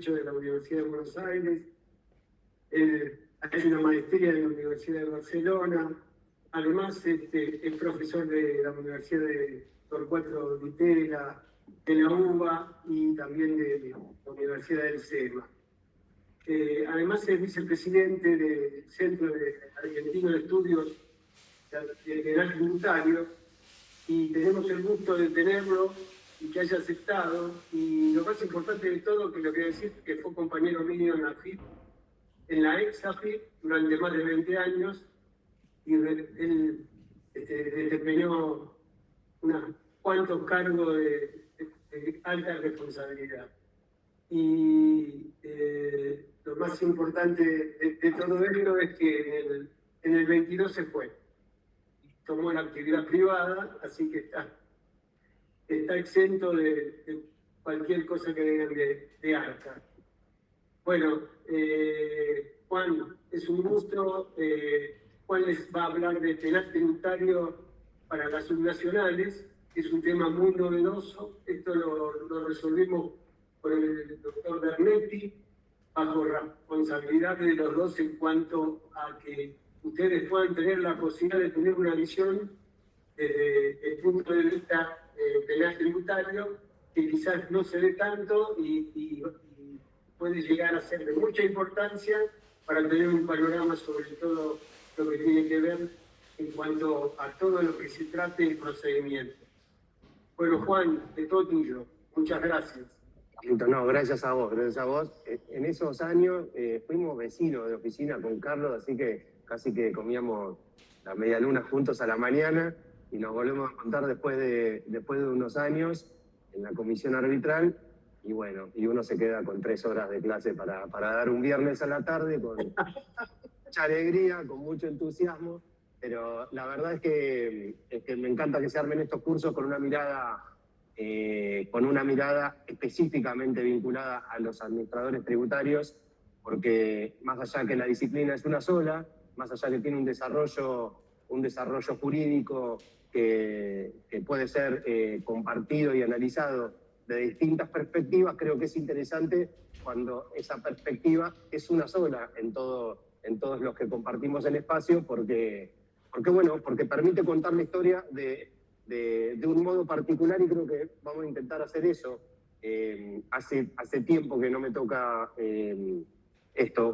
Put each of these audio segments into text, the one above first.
Derecho de la Universidad de Buenos Aires, hay una maestría en la Universidad de Barcelona, además es profesor de la Universidad de Torcuato Di Tella, de la UBA y también de la Universidad del SEMA. Además es vicepresidente del Centro Argentino de Estudios de Penal Tributario y tenemos el gusto de tenerlo y que haya aceptado. Y lo más importante de todo, que lo que decir, que fue compañero mío en la AFIP, en la ex AFIP, durante más de 20 años, y él desempeñó unos cuantos cargos de alta responsabilidad. Y lo más importante de todo esto es que en el 22 se fue. Tomó la actividad privada, así que está exento de cualquier cosa que digan de ARCA. Bueno, Juan, es un gusto. Juan les va a hablar de penal tributario para las subnacionales. Es un tema muy novedoso. Esto lo resolvimos con el doctor Bernetti, bajo responsabilidad de los dos en cuanto a que ustedes puedan tener la posibilidad de tener una visión desde el punto de vista penal tributario, que quizás no se ve tanto y puede llegar a ser de mucha importancia para tener un panorama sobre todo lo que tiene que ver en cuanto a todo lo que se trate del procedimiento. Bueno, Juan, de todo tuyo. Muchas gracias. No, gracias a vos, gracias a vos. En esos años fuimos vecinos de oficina con Carlos, así que casi que comíamos la medialuna juntos a la mañana y nos volvemos a encontrar después de unos años en la comisión arbitral. Y bueno, y uno se queda con 3 horas de clase para dar un viernes a la tarde con mucha alegría, con mucho entusiasmo. Pero la verdad es que me encanta que se armen estos cursos con una mirada específicamente vinculada a los administradores tributarios, porque más allá que la disciplina es una sola, más allá que tiene un desarrollo jurídico que puede ser compartido y analizado de distintas perspectivas, creo que es interesante cuando esa perspectiva es una sola en todos los que compartimos el espacio, porque permite contar la historia de un modo particular, y creo que vamos a intentar hacer eso. Hace tiempo que no me toca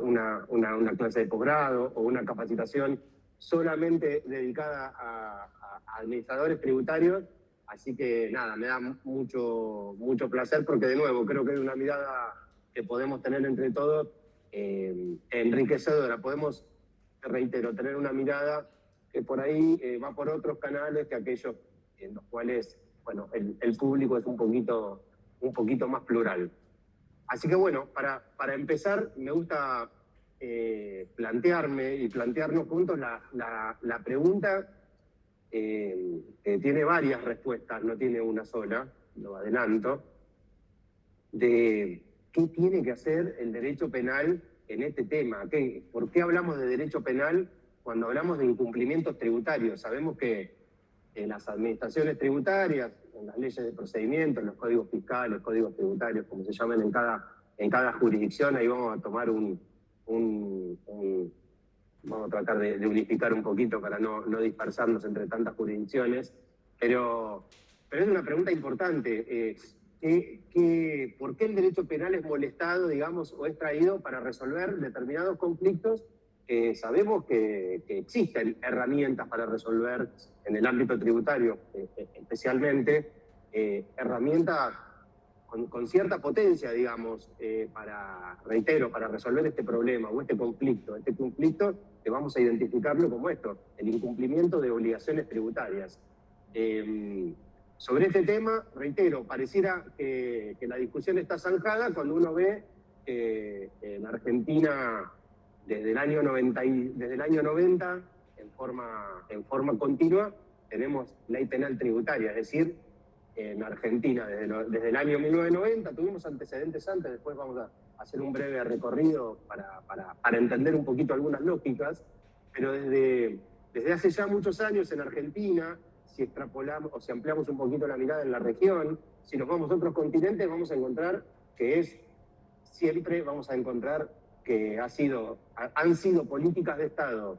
una clase de posgrado o una capacitación solamente dedicada a administradores tributarios, así que nada, me da mucho placer, porque de nuevo creo que es una mirada que podemos tener entre todos enriquecedora. Podemos, reitero, tener una mirada que por ahí va por otros canales que aquellos en los cuales, bueno, el público es un poquito más plural. Así que bueno, para empezar, me gusta plantearme y plantearnos juntos la pregunta, tiene varias respuestas, no tiene una sola, lo adelanto, de qué tiene que hacer el derecho penal en este tema. ¿Por qué hablamos de derecho penal cuando hablamos de incumplimientos tributarios? Sabemos que en las administraciones tributarias, en las leyes de procedimiento, en los códigos fiscales, códigos tributarios, como se llaman en cada jurisdicción, ahí vamos a tomar vamos a tratar de unificar un poquito para no dispersarnos entre tantas jurisdicciones, pero es una pregunta importante. ¿Por qué el derecho penal es molestado, digamos, o es traído para resolver determinados conflictos? Sabemos que existen herramientas para resolver en el ámbito tributario, especialmente herramientas con cierta potencia, digamos, para resolver este problema o este conflicto que vamos a identificarlo como esto, el incumplimiento de obligaciones tributarias. Sobre este tema, reitero, pareciera que la discusión está zanjada cuando uno ve en Argentina desde el año 90 en forma continua tenemos ley penal tributaria, es decir, en Argentina desde el año 1990 tuvimos antecedentes antes, después vamos a hacer un breve recorrido para entender un poquito algunas lógicas, pero desde hace ya muchos años en Argentina, si extrapolamos o si ampliamos un poquito la mirada en la región, si nos vamos a otros continentes, vamos a encontrar que es siempre vamos a encontrar que han sido políticas de Estado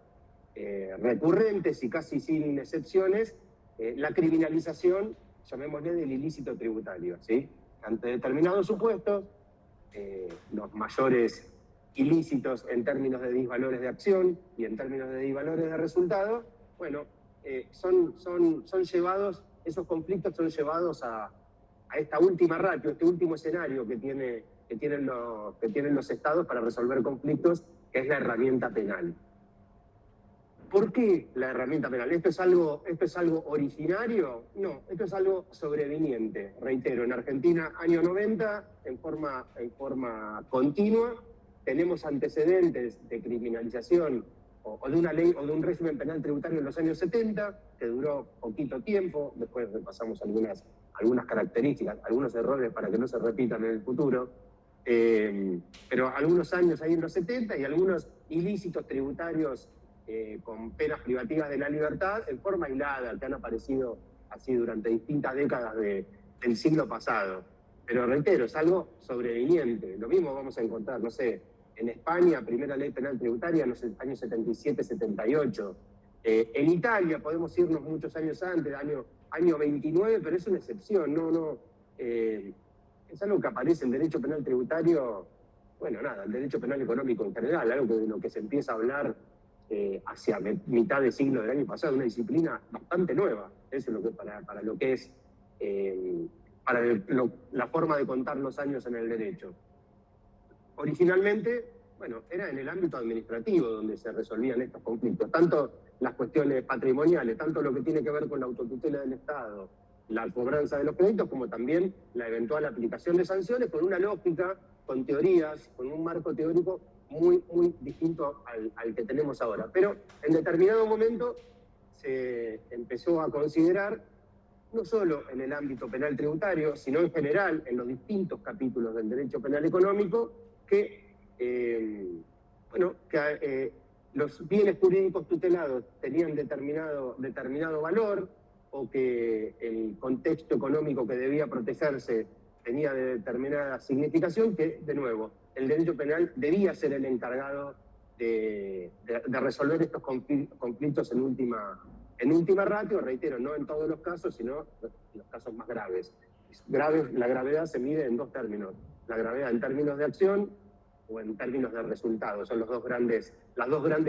recurrentes y casi sin excepciones, la criminalización, llamémosle, del ilícito tributario, ¿sí? Ante determinados supuestos, los mayores ilícitos en términos de disvalores de acción y en términos de disvalores de resultado, bueno, son llevados, esos conflictos son llevados a esta última ratio, este último escenario que tienen los estados para resolver conflictos, que es la herramienta penal. ¿Por qué la herramienta penal? ¿Esto es algo originario? No, esto es algo sobreviniente. Reitero, en Argentina, año 90, en forma continua, tenemos antecedentes de criminalización o de una ley o de un régimen penal tributario en los años 70, que duró poquito tiempo, después repasamos algunas características, algunos errores para que no se repitan en el futuro, pero algunos años ahí en los 70 y algunos ilícitos tributarios con penas privativas de la libertad en forma aislada, que han aparecido así durante distintas décadas del siglo pasado. Pero reitero, es algo sobreviniente. Lo mismo vamos a encontrar, no sé, en España, primera ley penal tributaria en los años 77, 78. En Italia podemos irnos muchos años antes, año 29, pero es una excepción, es algo que aparece en derecho penal tributario, bueno, nada, el derecho penal económico en general, algo de lo que se empieza a hablar hacia mitad de siglo del año pasado, una disciplina bastante nueva. Eso es lo que para lo que es la forma de contar los años en el derecho. Originalmente, bueno, era en el ámbito administrativo donde se resolvían estos conflictos, tanto las cuestiones patrimoniales, tanto lo que tiene que ver con la autotutela del Estado, la cobranza de los créditos, como también la eventual aplicación de sanciones con una lógica, con teorías, con un marco teórico muy, muy distinto al que tenemos ahora. Pero en determinado momento se empezó a considerar, no solo en el ámbito penal tributario, sino en general en los distintos capítulos del derecho penal económico, que los bienes jurídicos tutelados tenían determinado valor, o que el contexto económico que debía protegerse tenía determinada significación, que, de nuevo, el derecho penal debía ser el encargado de resolver estos conflictos en última ratio, reitero, no en todos los casos, sino en los casos más graves. La gravedad se mide en dos términos: la gravedad en términos de acción o en términos de resultados. Son las dos grandes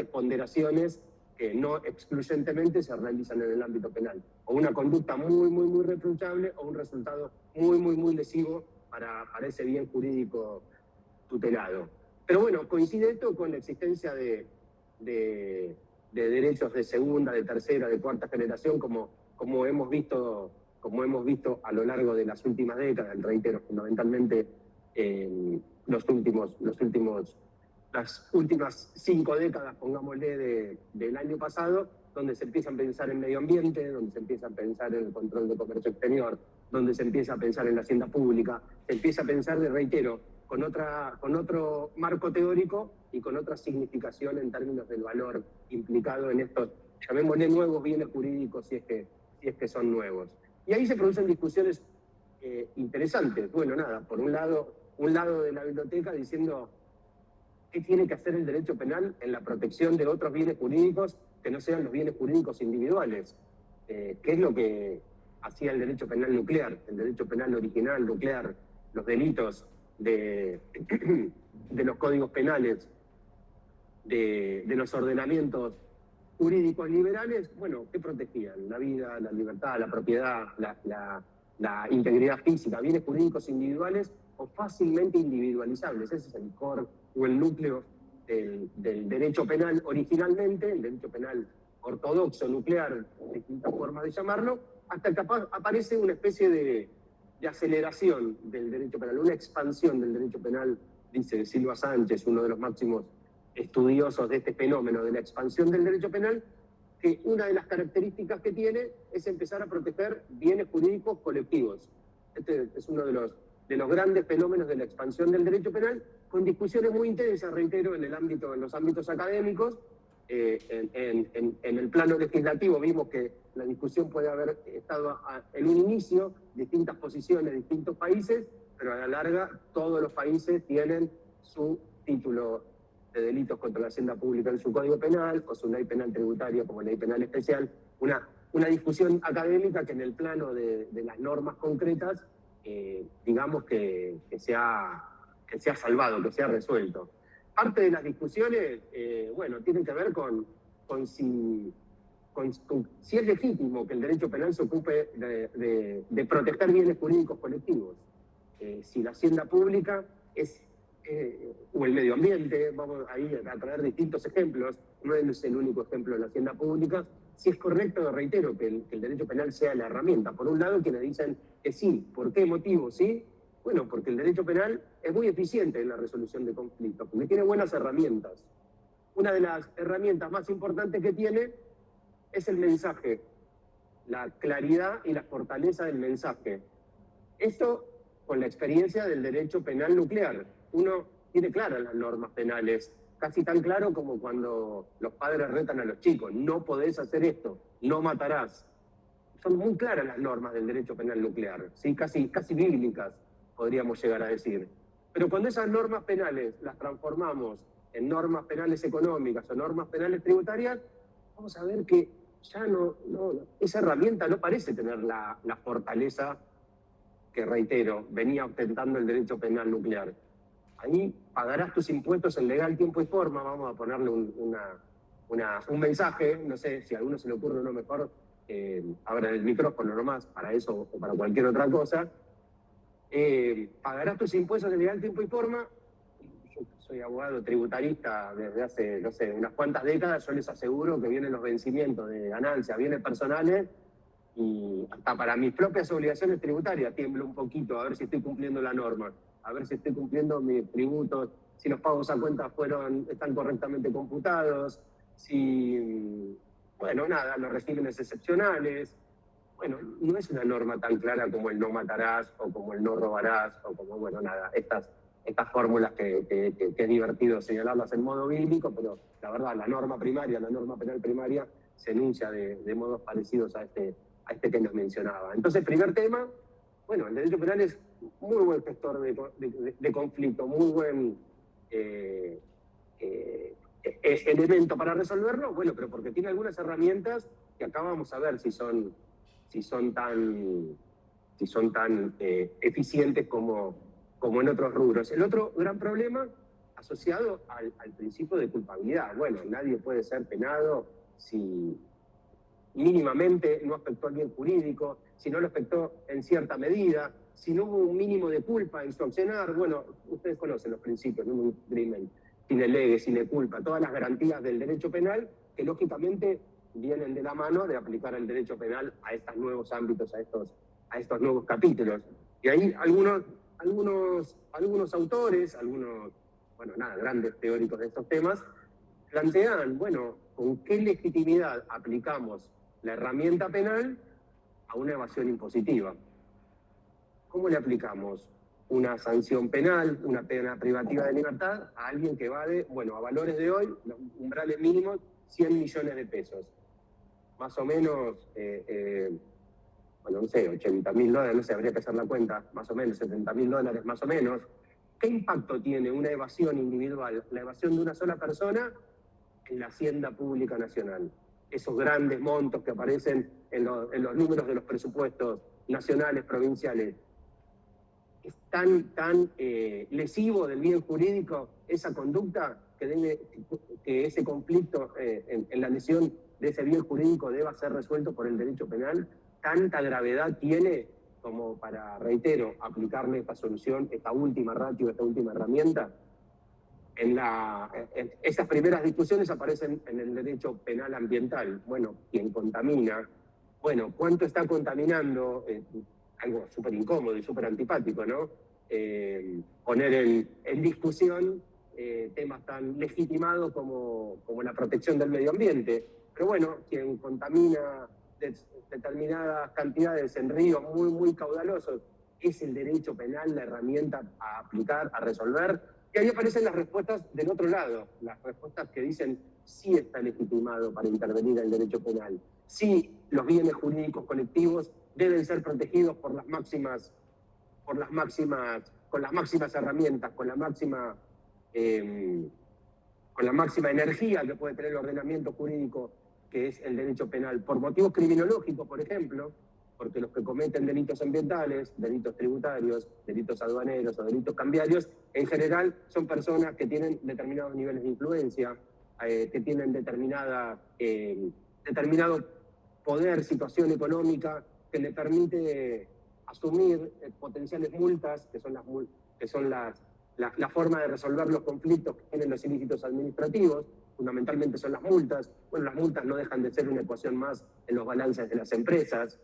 ponderaciones que no excluyentemente se realizan en el ámbito penal. O una conducta muy, muy, muy reprochable, o un resultado muy, muy, muy lesivo para ese bien jurídico tutelado. Pero bueno, coincide esto con la existencia de derechos de segunda, de tercera, de cuarta generación, como hemos visto a lo largo de las últimas décadas, reitero, fundamentalmente las últimas 5 décadas, pongámosle, del año pasado, donde se empieza a pensar en medio ambiente, donde se empieza a pensar en el control de comercio exterior, donde se empieza a pensar en la hacienda pública, se empieza a pensar, reitero, con otro marco teórico y con otra significación en términos del valor implicado en estos, llamémosle, nuevos bienes jurídicos, si es que son nuevos. Y ahí se producen discusiones interesantes. Bueno, nada, por un lado de la biblioteca diciendo qué tiene que hacer el derecho penal en la protección de otros bienes jurídicos que no sean los bienes jurídicos individuales, que es lo que hacía el derecho penal nuclear, el derecho penal original nuclear, los delitos de los códigos penales, de los ordenamientos jurídicos liberales. Bueno, ¿qué protegían? La vida, la libertad, la propiedad, la integridad física, bienes jurídicos individuales o fácilmente individualizables. Ese es el core o el núcleo del derecho penal originalmente, el derecho penal ortodoxo, nuclear, distintas formas de llamarlo, hasta que aparece una especie de aceleración del derecho penal, una expansión del derecho penal, dice Silva Sánchez, uno de los máximos estudiosos de este fenómeno de la expansión del derecho penal, que una de las características que tiene es empezar a proteger bienes jurídicos colectivos. Este es uno de los grandes fenómenos de la expansión del derecho penal, con discusiones muy intensas, reitero, en los ámbitos académicos. En el plano legislativo vimos que la discusión puede haber estado en un inicio, distintas posiciones, distintos países, pero a la larga todos los países tienen su título de delitos contra la hacienda pública en su Código Penal, o su ley penal tributaria como ley penal especial, una discusión académica que en el plano de las normas concretas, digamos que se ha salvado, que se ha resuelto. Parte de las discusiones, bueno, tienen que ver con si es legítimo que el derecho penal se ocupe de proteger bienes jurídicos colectivos. Si la hacienda pública o el medio ambiente, vamos ahí a traer distintos ejemplos, no es el único ejemplo de la hacienda pública, si es correcto, reitero, que el derecho penal sea la herramienta. Por un lado, quienes dicen que sí. ¿Por qué motivo sí? Bueno, porque el derecho penal es muy eficiente en la resolución de conflictos, porque tiene buenas herramientas. Una de las herramientas más importantes que tiene es el mensaje, la claridad y la fortaleza del mensaje. Esto con la experiencia del derecho penal nuclear. Uno tiene claras las normas penales, casi tan claro como cuando los padres retan a los chicos: no podés hacer esto, no matarás. Son muy claras las normas del derecho penal nuclear, ¿sí? casi bíblicas, podríamos llegar a decir. Pero cuando esas normas penales las transformamos en normas penales económicas o normas penales tributarias, vamos a ver que ya esa herramienta no parece tener la fortaleza que, reitero, venía ostentando el derecho penal nuclear. Ahí pagarás tus impuestos en legal tiempo y forma, vamos a ponerle un mensaje, no sé si a alguno se le ocurre uno mejor, abran el micrófono nomás, para eso o para cualquier otra cosa. Pagarás tus impuestos en legal tiempo y forma. Yo soy abogado tributarista desde hace, no sé, unas cuantas décadas. Yo les aseguro que vienen los vencimientos de ganancias, bienes personales, y hasta para mis propias obligaciones tributarias tiemblo un poquito a ver si estoy cumpliendo la norma, a ver si estoy cumpliendo mis tributos, si los pagos a cuenta están correctamente computados, si, bueno, nada, los regímenes excepcionales. Bueno, no es una norma tan clara como el no matarás o como el no robarás o como, bueno, nada, estas fórmulas que es divertido señalarlas en modo bíblico, pero la verdad, la norma penal primaria, se enuncia de modos parecidos a este que nos mencionaba. Entonces, primer tema, bueno, el derecho penal es muy buen gestor de conflicto, muy buen elemento para resolverlo, bueno, pero porque tiene algunas herramientas que acá vamos a ver si son tan eficientes como en otros rubros. El otro gran problema asociado al principio de culpabilidad. Bueno, nadie puede ser penado si mínimamente no afectó al bien jurídico, si no lo afectó en cierta medida, si no hubo un mínimo de culpa en su accionar. Bueno, ustedes conocen los principios, ¿no? Un crimen sine lege, sine culpa, todas las garantías del derecho penal que lógicamente vienen de la mano de aplicar el derecho penal a estos nuevos ámbitos, a estos nuevos capítulos. Y ahí algunos autores, grandes teóricos de estos temas, plantean, bueno, ¿con qué legitimidad aplicamos la herramienta penal a una evasión impositiva? ¿Cómo le aplicamos una sanción penal, una pena privativa de libertad a alguien que evade, bueno, a valores de hoy, los umbrales mínimos, 100 millones de pesos? Más o menos, no sé, $80.000, no sé, habría que hacer la cuenta, más o menos, $70.000, más o menos. ¿Qué impacto tiene una evasión individual, la evasión de una sola persona, en la hacienda pública nacional? Esos grandes montos que aparecen en los números de los presupuestos nacionales, provinciales. Es tan lesivo del bien jurídico esa conducta que ese conflicto en la lesión de ese bien jurídico deba ser resuelto por el derecho penal. Tanta gravedad tiene como para, reitero, aplicarle esta solución, esta última ratio, esta última herramienta. Esas primeras discusiones aparecen en el derecho penal ambiental. Bueno, quien contamina, bueno, ¿cuánto está contaminando? Algo súper incómodo y súper antipático, ¿no? Poner en discusión temas tan legitimados como la protección del medio ambiente. Pero bueno, quien contamina determinadas cantidades en ríos muy, muy caudalosos, es el derecho penal la herramienta a aplicar, a resolver. Y ahí aparecen las respuestas del otro lado, las respuestas que dicen sí está legitimado para intervenir el derecho penal, sí los bienes jurídicos colectivos deben ser protegidos por las máximas con las máximas herramientas, con la máxima energía que puede tener el ordenamiento jurídico, que es el derecho penal, por motivos criminológicos, por ejemplo, porque los que cometen delitos ambientales, delitos tributarios, delitos aduaneros o delitos cambiarios, en general son personas que tienen determinados niveles de influencia, que tienen determinado poder, situación económica, que le permite asumir potenciales multas, que son la forma de resolver los conflictos que tienen los ilícitos administrativos. Fundamentalmente son las multas. Bueno, las multas no dejan de ser una ecuación más en los balances de las empresas.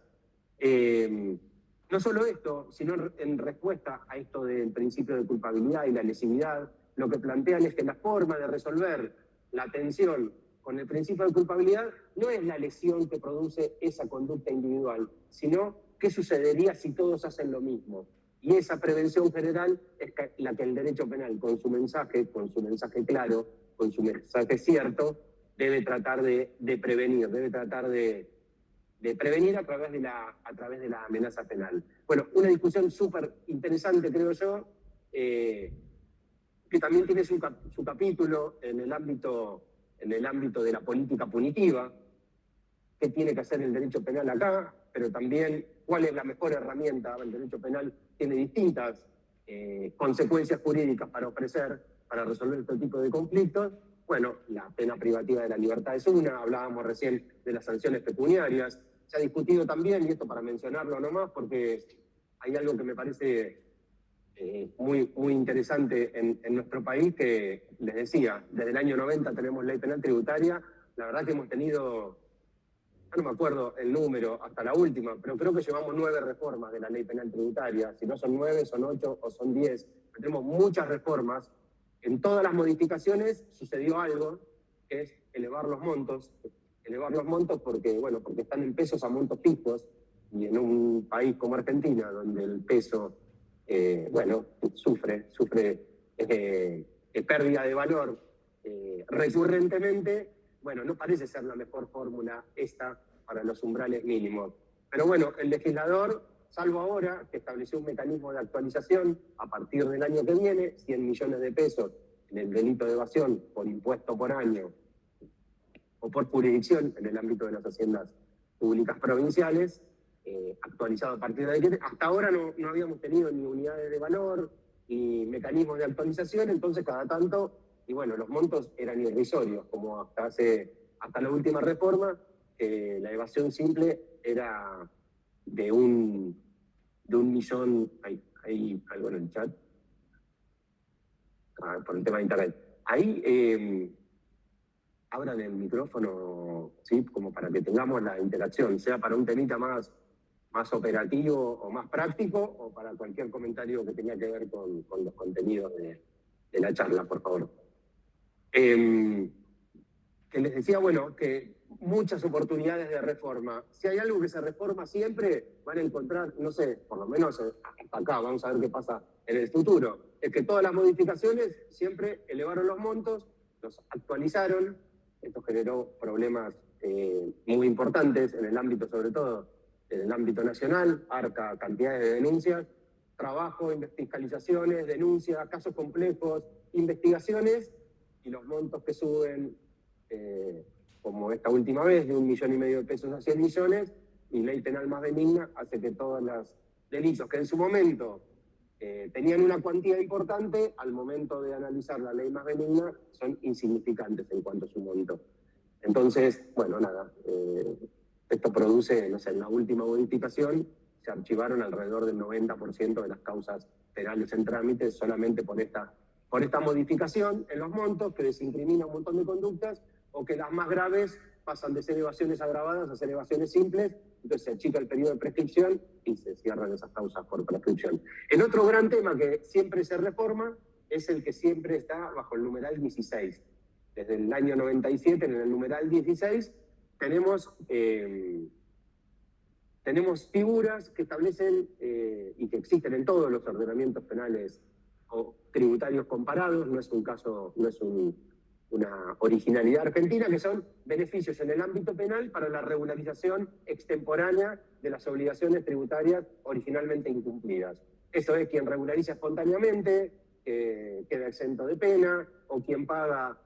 No solo esto, sino en respuesta a esto del principio de culpabilidad y la lesividad, lo que plantean es que la forma de resolver la tensión con el principio de culpabilidad no es la lesión que produce esa conducta individual, sino qué sucedería si todos hacen lo mismo. Y esa prevención general es la que el derecho penal, con su mensaje claro, con su mensaje cierto, debe tratar de prevenir, debe tratar de prevenir a través de la amenaza penal. Bueno, una discusión súper interesante, creo yo, que también tiene su capítulo en el ámbito de la política punitiva, qué tiene que hacer el derecho penal acá, pero también cuál es la mejor herramienta. El derecho penal tiene distintas consecuencias jurídicas para ofrecer, para resolver este tipo de conflictos. Bueno, la pena privativa de la libertad es una, hablábamos recién de las sanciones pecuniarias. Se ha discutido también, y esto para mencionarlo nomás, porque hay algo que me parece muy interesante en nuestro país, que les decía, desde el año 90 tenemos ley penal tributaria. La verdad que hemos tenido, no me acuerdo el número hasta la última, pero creo que llevamos 9 reformas de la ley penal tributaria. Si no son 9, son 8 o son 10. Tenemos muchas reformas. En todas las modificaciones sucedió algo, que es elevar los montos. Elevar los montos porque están en pesos a montos fijos, y en un país como Argentina, donde el peso sufre pérdida de valor recurrentemente, no parece ser la mejor fórmula esta para los umbrales mínimos. Pero bueno, el legislador, salvo ahora, que estableció un mecanismo de actualización a partir del año que viene, 100 millones de pesos en el delito de evasión por impuesto por año o por jurisdicción en el ámbito de las haciendas públicas provinciales, actualizado a partir de ahí. Hasta ahora no habíamos tenido ni unidades de valor ni mecanismos de actualización, entonces cada tanto, los montos eran irrisorios, como hasta la última reforma, la evasión simple era de un millón. Hay algo en el chat por el tema de internet. Ahí abran el micrófono, ¿sí? Como para que tengamos la interacción, sea para un temita más operativo o más práctico, o para cualquier comentario que tenga que ver con los contenidos de la charla, por favor. Que les decía, que muchas oportunidades de reforma. Si hay algo que se reforma siempre, van a encontrar, no sé, por lo menos hasta acá, vamos a ver qué pasa en el futuro, es que todas las modificaciones siempre elevaron los montos, los actualizaron. Esto generó problemas muy importantes en el ámbito, sobre todo, en el ámbito nacional, harta cantidades de denuncias, trabajo, fiscalizaciones, denuncias, casos complejos, investigaciones, y los montos que suben, como esta última vez, de 1,5 millones de pesos a 100 millones, y ley penal más benigna hace que todos los delitos que en su momento tenían una cuantía importante, al momento de analizar la ley más benigna, son insignificantes en cuanto a su monto. Entonces, esto produce, en la última modificación se archivaron alrededor del 90% de las causas penales en trámite solamente por esta modificación en los montos, que desincrimina un montón de conductas, o que las más graves pasan de ser evasiones agravadas a ser evasiones simples. Entonces se achica el periodo de prescripción y se cierran esas causas por prescripción. El otro gran tema que siempre se reforma es el que siempre está bajo el numeral 16. Desde el año 97, en el numeral 16, tenemos figuras que establecen y que existen en todos los ordenamientos penales o tributarios comparados, no es una originalidad argentina, que son beneficios en el ámbito penal para la regularización extemporánea de las obligaciones tributarias originalmente incumplidas. Eso es quien regulariza espontáneamente, queda exento de pena, o quien paga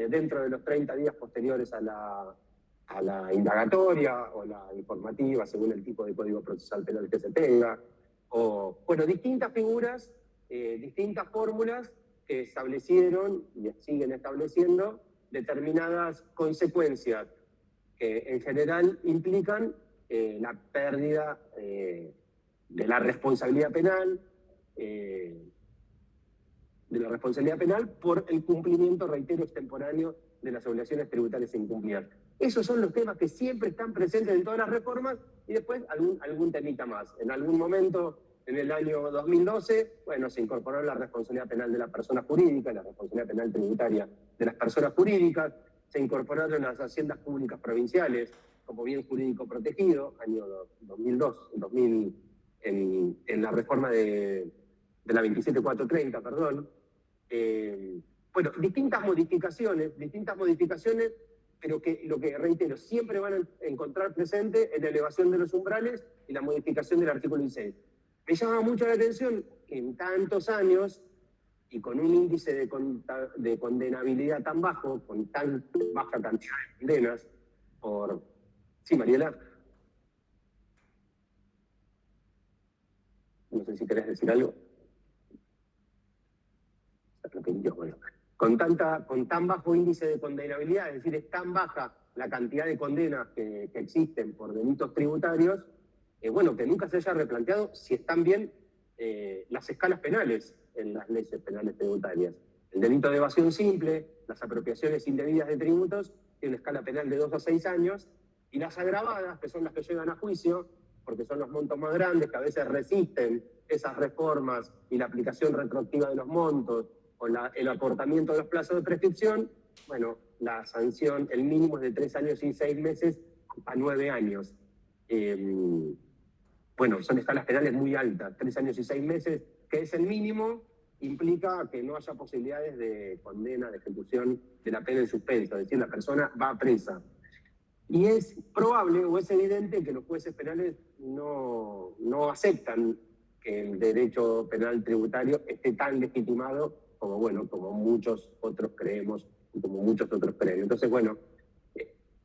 dentro de los 30 días posteriores a la indagatoria o la informativa, según el tipo de código procesal penal que se tenga. O, bueno, distintas figuras, distintas fórmulas que establecieron y siguen estableciendo determinadas consecuencias que en general implican la pérdida de la responsabilidad penal, por el cumplimiento, reitero, extemporáneo de las obligaciones tributarias incumplidas. Esos son los temas que siempre están presentes en todas las reformas y después algún temita más. En algún momento, en el año 2012, bueno, se incorporó la responsabilidad penal de la persona jurídica, la responsabilidad penal tributaria de las personas jurídicas, se incorporaron las haciendas públicas provinciales como bien jurídico protegido, año 2002, en la reforma de la 27430, perdón. Bueno, distintas modificaciones, pero que lo que reitero, siempre van a encontrar presente en la elevación de los umbrales y la modificación del artículo 16. Me llama mucho la atención que en tantos años y con un índice de condenabilidad tan bajo, con tan baja cantidad de condenas por... Sí, Mariela. No sé si querés decir algo. Bueno, con tan bajo índice de condenabilidad, es decir, es tan baja la cantidad de condenas que existen por delitos tributarios, bueno, que nunca se haya replanteado si están bien las escalas penales en las leyes penales tributarias. El delito de evasión simple, las apropiaciones indebidas de tributos, tiene una escala penal de 2 a 6 años, y las agravadas, que son las que llegan a juicio, porque son los montos más grandes, que a veces resisten esas reformas y la aplicación retroactiva de los montos, o el acortamiento de los plazos de prescripción, bueno, la sanción, el mínimo es de 3 años y 6 meses a 9 años. Bueno, son escalas penales muy altas, 3 años y 6 meses, que es el mínimo, implica que no haya posibilidades de condena, de ejecución de la pena en suspenso, es decir, la persona va presa. Y es probable o es evidente que los jueces penales no aceptan que el derecho penal tributario esté tan legitimado como, bueno, como muchos otros creemos y como muchos otros creen. Entonces, bueno,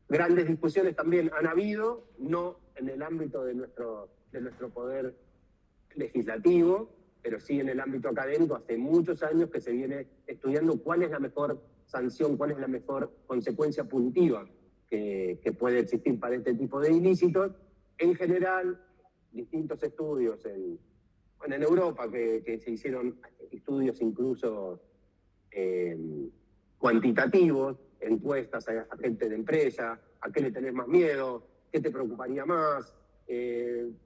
grandes discusiones también han habido, no en el ámbito de nuestro poder legislativo, pero sí en el ámbito académico. Hace muchos años que se viene estudiando cuál es la mejor sanción, cuál es la mejor consecuencia punitiva que puede existir para este tipo de ilícitos. En general, distintos estudios en Europa, que se hicieron estudios incluso cuantitativos, encuestas a gente de empresa, a qué le tenés más miedo, qué te preocuparía más.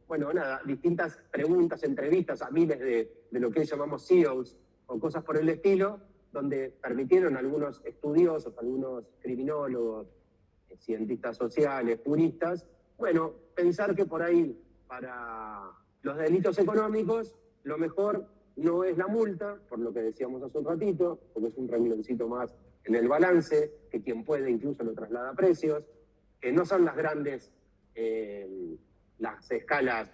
Bueno, nada, distintas preguntas, entrevistas a miles de lo que llamamos CEOs o cosas por el estilo, donde permitieron a algunos estudiosos, algunos criminólogos, cientistas sociales, puristas, bueno, pensar que por ahí para los delitos económicos lo mejor no es la multa, por lo que decíamos hace un ratito, porque es un rengloncito más en el balance, que quien puede incluso lo traslada a precios, que no son las grandes, las escalas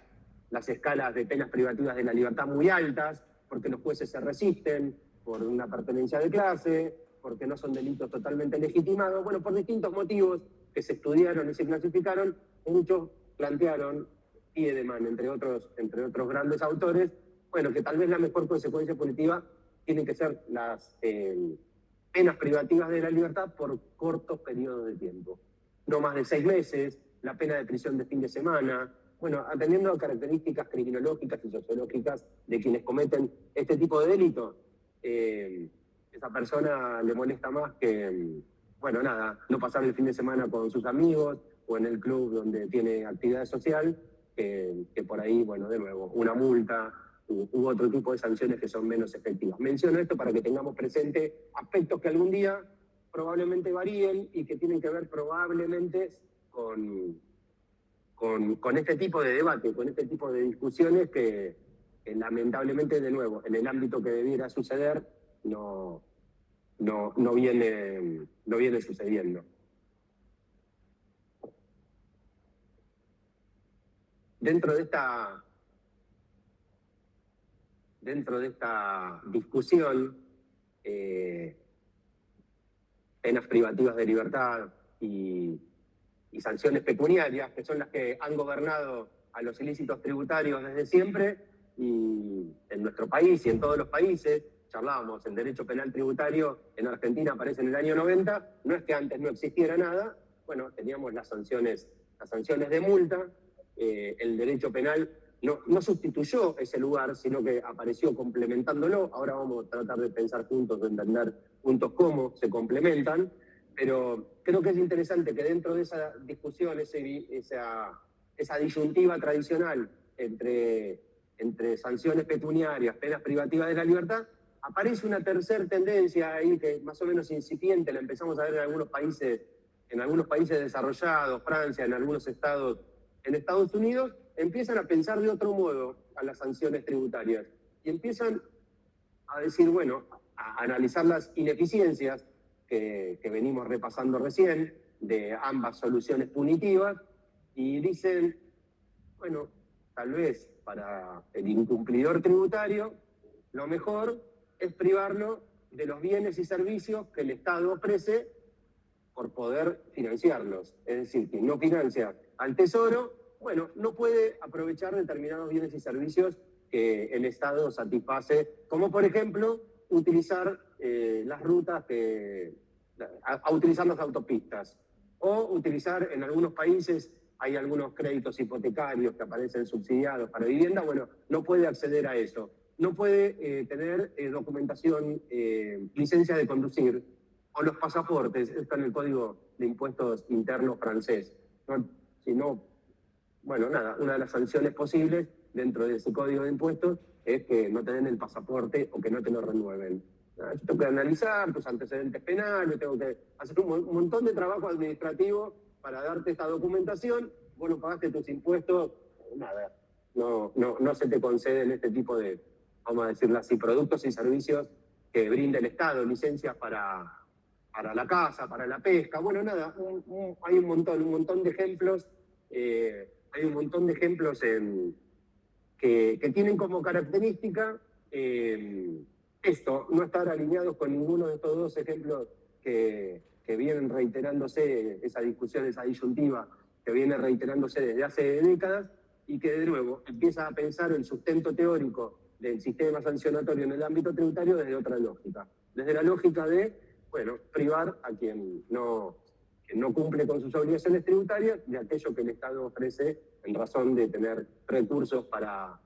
de penas privativas de la libertad muy altas, porque los jueces se resisten por una pertenencia de clase, porque no son delitos totalmente legitimados, bueno, por distintos motivos que se estudiaron y se clasificaron, muchos plantearon, Tiedemann, entre otros grandes autores, bueno, que tal vez la mejor consecuencia punitiva tienen que ser las penas privativas de la libertad por cortos periodos de tiempo. No más de 6 meses, la pena de prisión de fin de semana, bueno, atendiendo a características criminológicas y sociológicas de quienes cometen este tipo de delitos. Esa persona le molesta más que, bueno, nada, no pasar el fin de semana con sus amigos o en el club donde tiene actividad social, que por ahí, bueno, de nuevo, una multa u otro tipo de sanciones que son menos efectivas. Menciono esto para que tengamos presente aspectos que algún día probablemente varíen y que tienen que ver probablemente con este tipo de debate, con este tipo de discusiones que lamentablemente, de nuevo, en el ámbito que debiera suceder, no viene sucediendo. Dentro de esta dentro de esta discusión, penas privativas de libertad y sanciones pecuniarias, que son las que han gobernado a los ilícitos tributarios desde siempre, y en nuestro país y en todos los países. Charlábamos, el derecho penal tributario en Argentina aparece en el año 90, no es que antes no existiera nada, bueno, teníamos las sanciones de multa, el derecho penal no sustituyó ese lugar, sino que apareció complementándolo. Ahora vamos a tratar de pensar juntos, de entender juntos cómo se complementan, pero creo que es interesante que dentro de esa discusión, esa disyuntiva tradicional entre sanciones pecuniarias, penas privativas de la libertad, aparece una tercera tendencia ahí que más o menos incipiente, la empezamos a ver en algunos países desarrollados, Francia, en algunos estados en Estados Unidos, empiezan a pensar de otro modo a las sanciones tributarias y empiezan a decir, bueno, a analizar las ineficiencias que venimos repasando recién de ambas soluciones punitivas y dicen, bueno, tal vez para el incumplidor tributario lo mejor es privarlo de los bienes y servicios que el Estado ofrece por poder financiarlos. Es decir, quien no financia al Tesoro, bueno, no puede aprovechar determinados bienes y servicios que el Estado satisface, como por ejemplo utilizar las rutas, a utilizar las autopistas, o utilizar en algunos países, hay algunos créditos hipotecarios que aparecen subsidiados para vivienda, bueno, no puede acceder a eso. No puede tener documentación, licencia de conducir, o los pasaportes, está en el Código de Impuestos Internos francés. Bueno, nada, una de las sanciones posibles dentro de ese Código de Impuestos es que no te den el pasaporte o que no te lo renueven. Yo tengo que analizar tus antecedentes penales, tengo que hacer un montón de trabajo administrativo para darte esta documentación. Vos no pagaste tus impuestos, nada, no se te conceden este tipo de, vamos a decirlo así, productos y servicios que brinda el Estado, licencias para la caza, para la pesca. Bueno, nada, hay un montón de ejemplos. Hay un montón de ejemplos que tienen como característica esto, no estar alineados con ninguno de estos dos ejemplos que vienen reiterándose, esa discusión, esa disyuntiva que viene reiterándose desde hace décadas y que de nuevo empieza a pensar el sustento teórico del sistema sancionatorio en el ámbito tributario desde otra lógica. Desde la lógica de, bueno, privar a quien no cumple con sus obligaciones tributarias de aquello que el Estado ofrece en razón de tener recursos para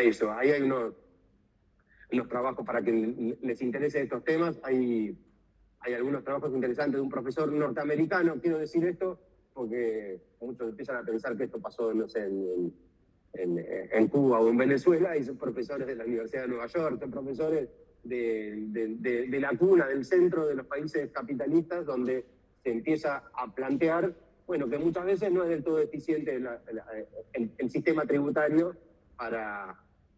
eso. Ahí hay unos trabajos para que les interese estos temas. Hay algunos trabajos interesantes de un profesor norteamericano. Quiero decir esto porque muchos empiezan a pensar que esto pasó, no sé, en Cuba o en Venezuela, y son profesores de la Universidad de Nueva York, son profesores de la cuna, del centro de los países capitalistas, donde se empieza a plantear, bueno, que muchas veces no es del todo eficiente el sistema tributario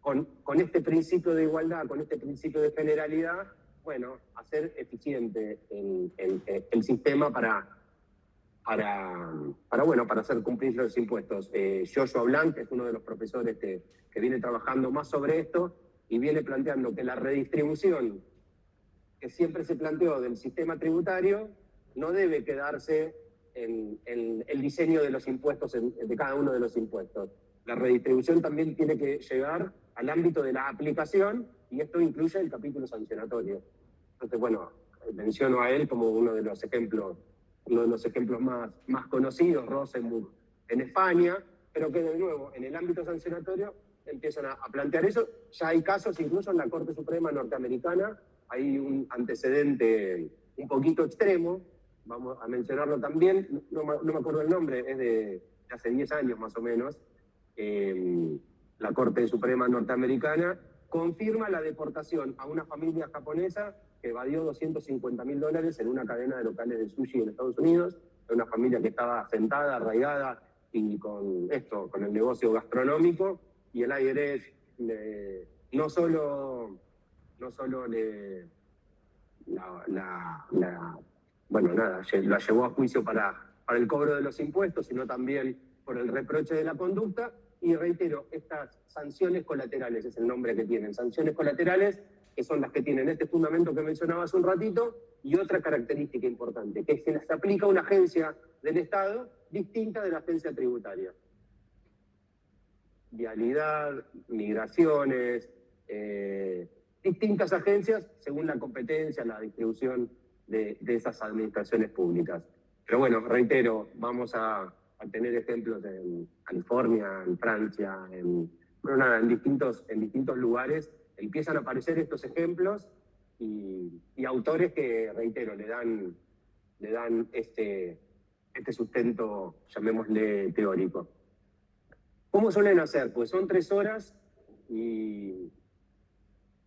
con este principio de igualdad, con este principio de generalidad, bueno, hacer eficiente el sistema para hacer cumplir los impuestos. Joshua Blank es uno de los profesores que viene trabajando más sobre esto y viene planteando que la redistribución que siempre se planteó del sistema tributario no debe quedarse en el diseño de los impuestos, de cada uno de los impuestos. La redistribución también tiene que llegar al ámbito de la aplicación, y esto incluye el capítulo sancionatorio. Entonces, bueno, menciono a él como uno de los ejemplos más conocidos, Rosenburg en España, pero que de nuevo en el ámbito sancionatorio empiezan a plantear eso. Ya hay casos incluso en la Corte Suprema norteamericana, hay un antecedente un poquito extremo, vamos a mencionarlo también, no me acuerdo el nombre, es de hace 10 años más o menos. La Corte Suprema norteamericana confirma la deportación a una familia japonesa que evadió $250.000 en una cadena de locales de sushi en Estados Unidos, una familia que estaba asentada, arraigada y con el negocio gastronómico, y el IRS no solo la llevó a juicio para el cobro de los impuestos, sino también por el reproche de la conducta, y reitero, estas sanciones colaterales es el nombre que tienen, sanciones colaterales que son las que tienen este fundamento que mencionaba hace un ratito, y otra característica importante, que se les aplica a una agencia del Estado distinta de la agencia tributaria. Vialidad, migraciones, distintas agencias según la competencia, la distribución de esas administraciones públicas. Pero bueno, reitero, vamos a tener ejemplos en California, en Francia, en distintos lugares. Empiezan a aparecer estos ejemplos y autores que, reitero, le dan este sustento, llamémosle teórico. ¿Cómo suelen hacer? Pues son 3 horas y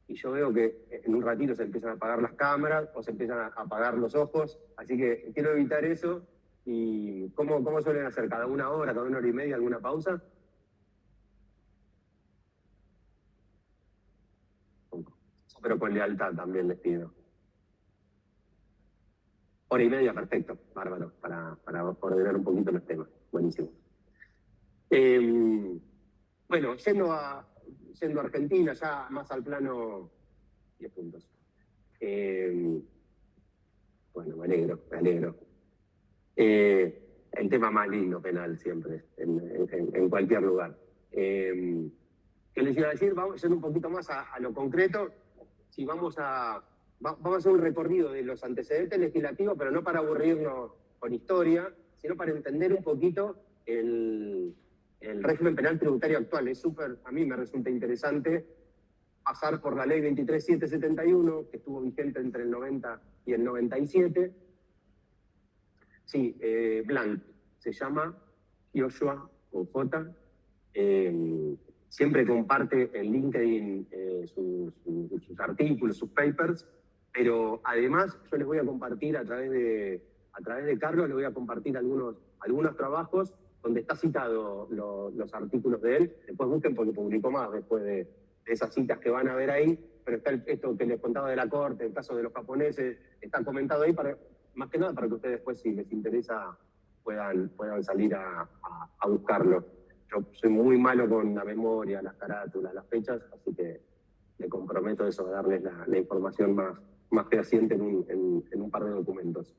yo veo que en un ratito se empiezan a apagar las cámaras o se empiezan a apagar los ojos, así que quiero evitar eso. ¿Y cómo suelen hacer? ¿Cada 1 hora, cada 1 hora y media, alguna pausa? Pero con lealtad también les pido. 1 hora y media, perfecto, bárbaro, para ordenar un poquito los temas. Buenísimo. Bueno, yendo a Argentina, ya más al plano, 10 puntos. Bueno, me alegro. El tema más lindo penal siempre, en cualquier lugar. ¿Qué les iba a decir? Vamos yendo un poquito más a lo concreto. Si vamos a hacer un recorrido de los antecedentes legislativos, pero no para aburrirnos con historia, sino para entender un poquito el régimen penal tributario actual. A mí me resulta interesante pasar por la ley 23.771, que estuvo vigente entre el 90 y el 97. Sí, Blanc, se llama Joshua con J. Siempre comparte en LinkedIn sus artículos, sus papers, pero además yo les voy a compartir a través de Carlos, les voy a compartir algunos trabajos donde está citado los artículos de él. Después busquen porque publicó más después de esas citas que van a ver ahí, pero está esto que les contaba de la corte, el caso de los japoneses, está comentado ahí, más que nada para que ustedes después, si les interesa, puedan salir a buscarlo. Yo soy muy malo con la memoria, las carátulas, las fechas, así que me comprometo eso, de darles la información más fehaciente en un par de documentos.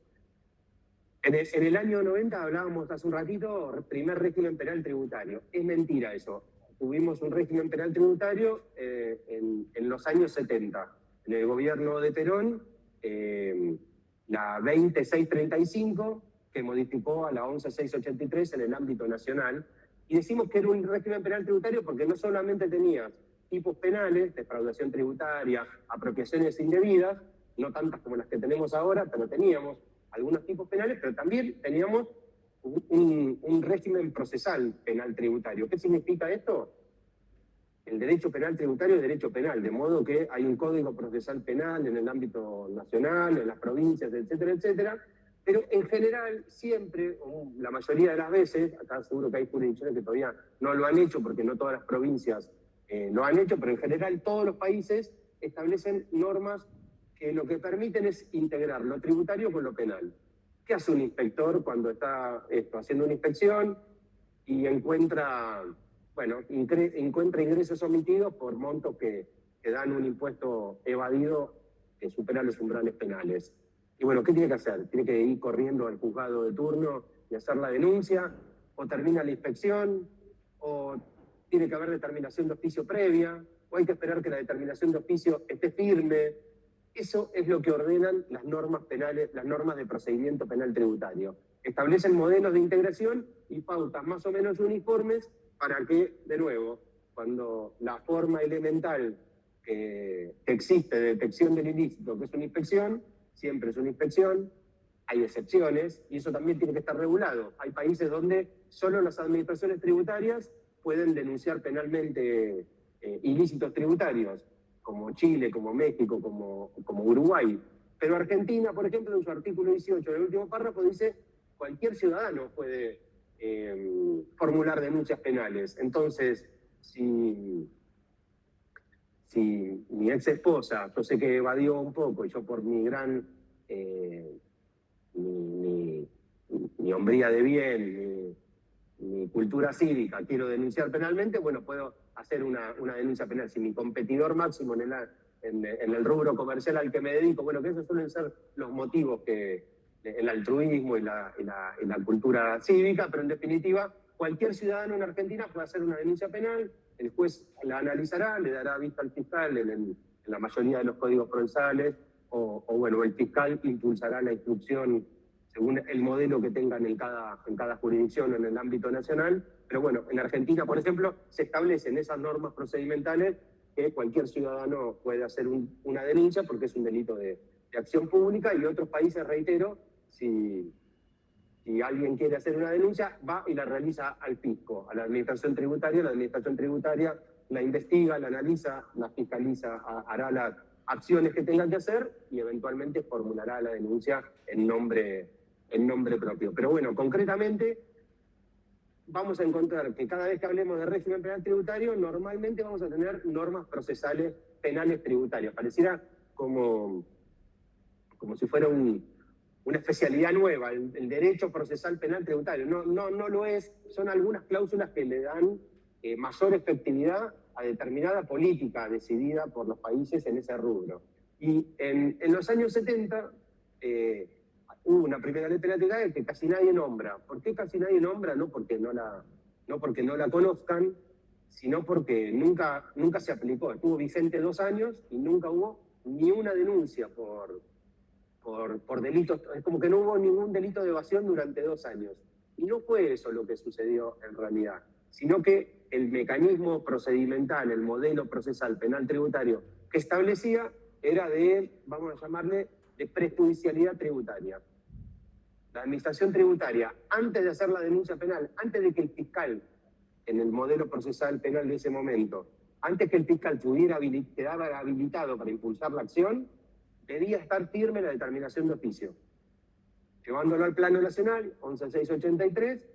En el año 90 hablábamos hace un ratito, primer régimen penal tributario. Es mentira eso. Tuvimos un régimen penal tributario en los años 70. En el gobierno de Perón, la 20635, que modificó a la 11683 en el ámbito nacional. Y decimos que era un régimen penal tributario porque no solamente tenías tipos penales, defraudación tributaria, apropiaciones indebidas, no tantas como las que tenemos ahora, pero teníamos algunos tipos penales, pero también teníamos un régimen procesal penal tributario. ¿Qué significa esto? El derecho penal tributario es derecho penal, de modo que hay un código procesal penal en el ámbito nacional, en las provincias, etcétera, etcétera, pero en general siempre, o la mayoría de las veces, acá seguro que hay jurisdicciones que todavía no lo han hecho porque no todas las provincias lo han hecho, pero en general todos los países establecen normas que lo que permiten es integrar lo tributario con lo penal. ¿Qué hace un inspector cuando está haciendo una inspección y encuentra ingresos omitidos por montos que dan un impuesto evadido que supera los umbrales penales? Y bueno, ¿qué tiene que hacer? ¿Tiene que ir corriendo al juzgado de turno y hacer la denuncia? ¿O termina la inspección? ¿O tiene que haber determinación de oficio previa? ¿O hay que esperar que la determinación de oficio esté firme? Eso es lo que ordenan las normas penales, las normas de procedimiento penal tributario. Establecen modelos de integración y pautas más o menos uniformes para que, de nuevo, cuando la forma elemental que existe de detección del ilícito, que es una inspección, siempre es una inspección, hay excepciones y eso también tiene que estar regulado. Hay países donde solo las administraciones tributarias pueden denunciar penalmente ilícitos tributarios, como Chile, como México, como Uruguay. Pero Argentina, por ejemplo, en su artículo 18 del último párrafo dice cualquier ciudadano puede formular denuncias penales. Entonces, si mi ex esposa, yo sé que evadió un poco y yo por mi gran mi hombría de bien, mi cultura cívica quiero denunciar penalmente, bueno, puedo hacer una denuncia penal. Si mi competidor máximo en el rubro comercial al que me dedico, bueno, que esos suelen ser los motivos que el altruismo y la cultura cívica, pero en definitiva, cualquier ciudadano en Argentina puede hacer una denuncia penal, el juez la analizará, le dará vista al fiscal en la mayoría de los códigos procesales, o bueno, el fiscal impulsará la instrucción según el modelo que tengan en cada jurisdicción o en el ámbito nacional. Pero bueno, en Argentina, por ejemplo, se establecen esas normas procedimentales que cualquier ciudadano puede hacer una denuncia porque es un delito de acción pública, y en otros países, reitero, si alguien quiere hacer una denuncia, va y la realiza al fisco, a la administración tributaria la investiga, la analiza, la fiscaliza, hará las acciones que tenga que hacer y eventualmente formulará la denuncia en nombre propio. Pero bueno, concretamente vamos a encontrar que cada vez que hablemos de régimen penal tributario, normalmente vamos a tener normas procesales penales tributarias. Pareciera como si fuera una especialidad nueva, el derecho procesal penal tributario. No lo es, son algunas cláusulas que le dan mayor efectividad a determinada política decidida por los países en ese rubro. Y en los años 70 hubo una primera ley penal tributaria que casi nadie nombra. ¿Por qué casi nadie nombra? No porque no la conozcan, sino porque nunca se aplicó. Estuvo vigente 2 años y nunca hubo ni una denuncia por delitos. Es como que no hubo ningún delito de evasión durante 2 años. Y no fue eso lo que sucedió en realidad, sino que el mecanismo procedimental, el modelo procesal penal tributario que establecía era vamos a llamarle, de prejudicialidad tributaria. La administración tributaria, antes de hacer la denuncia penal, antes de que el fiscal, en el modelo procesal penal de ese momento, antes que el fiscal quedara habilitado para impulsar la acción, debía estar firme la determinación de oficio. Llevándolo al plano nacional, 11683,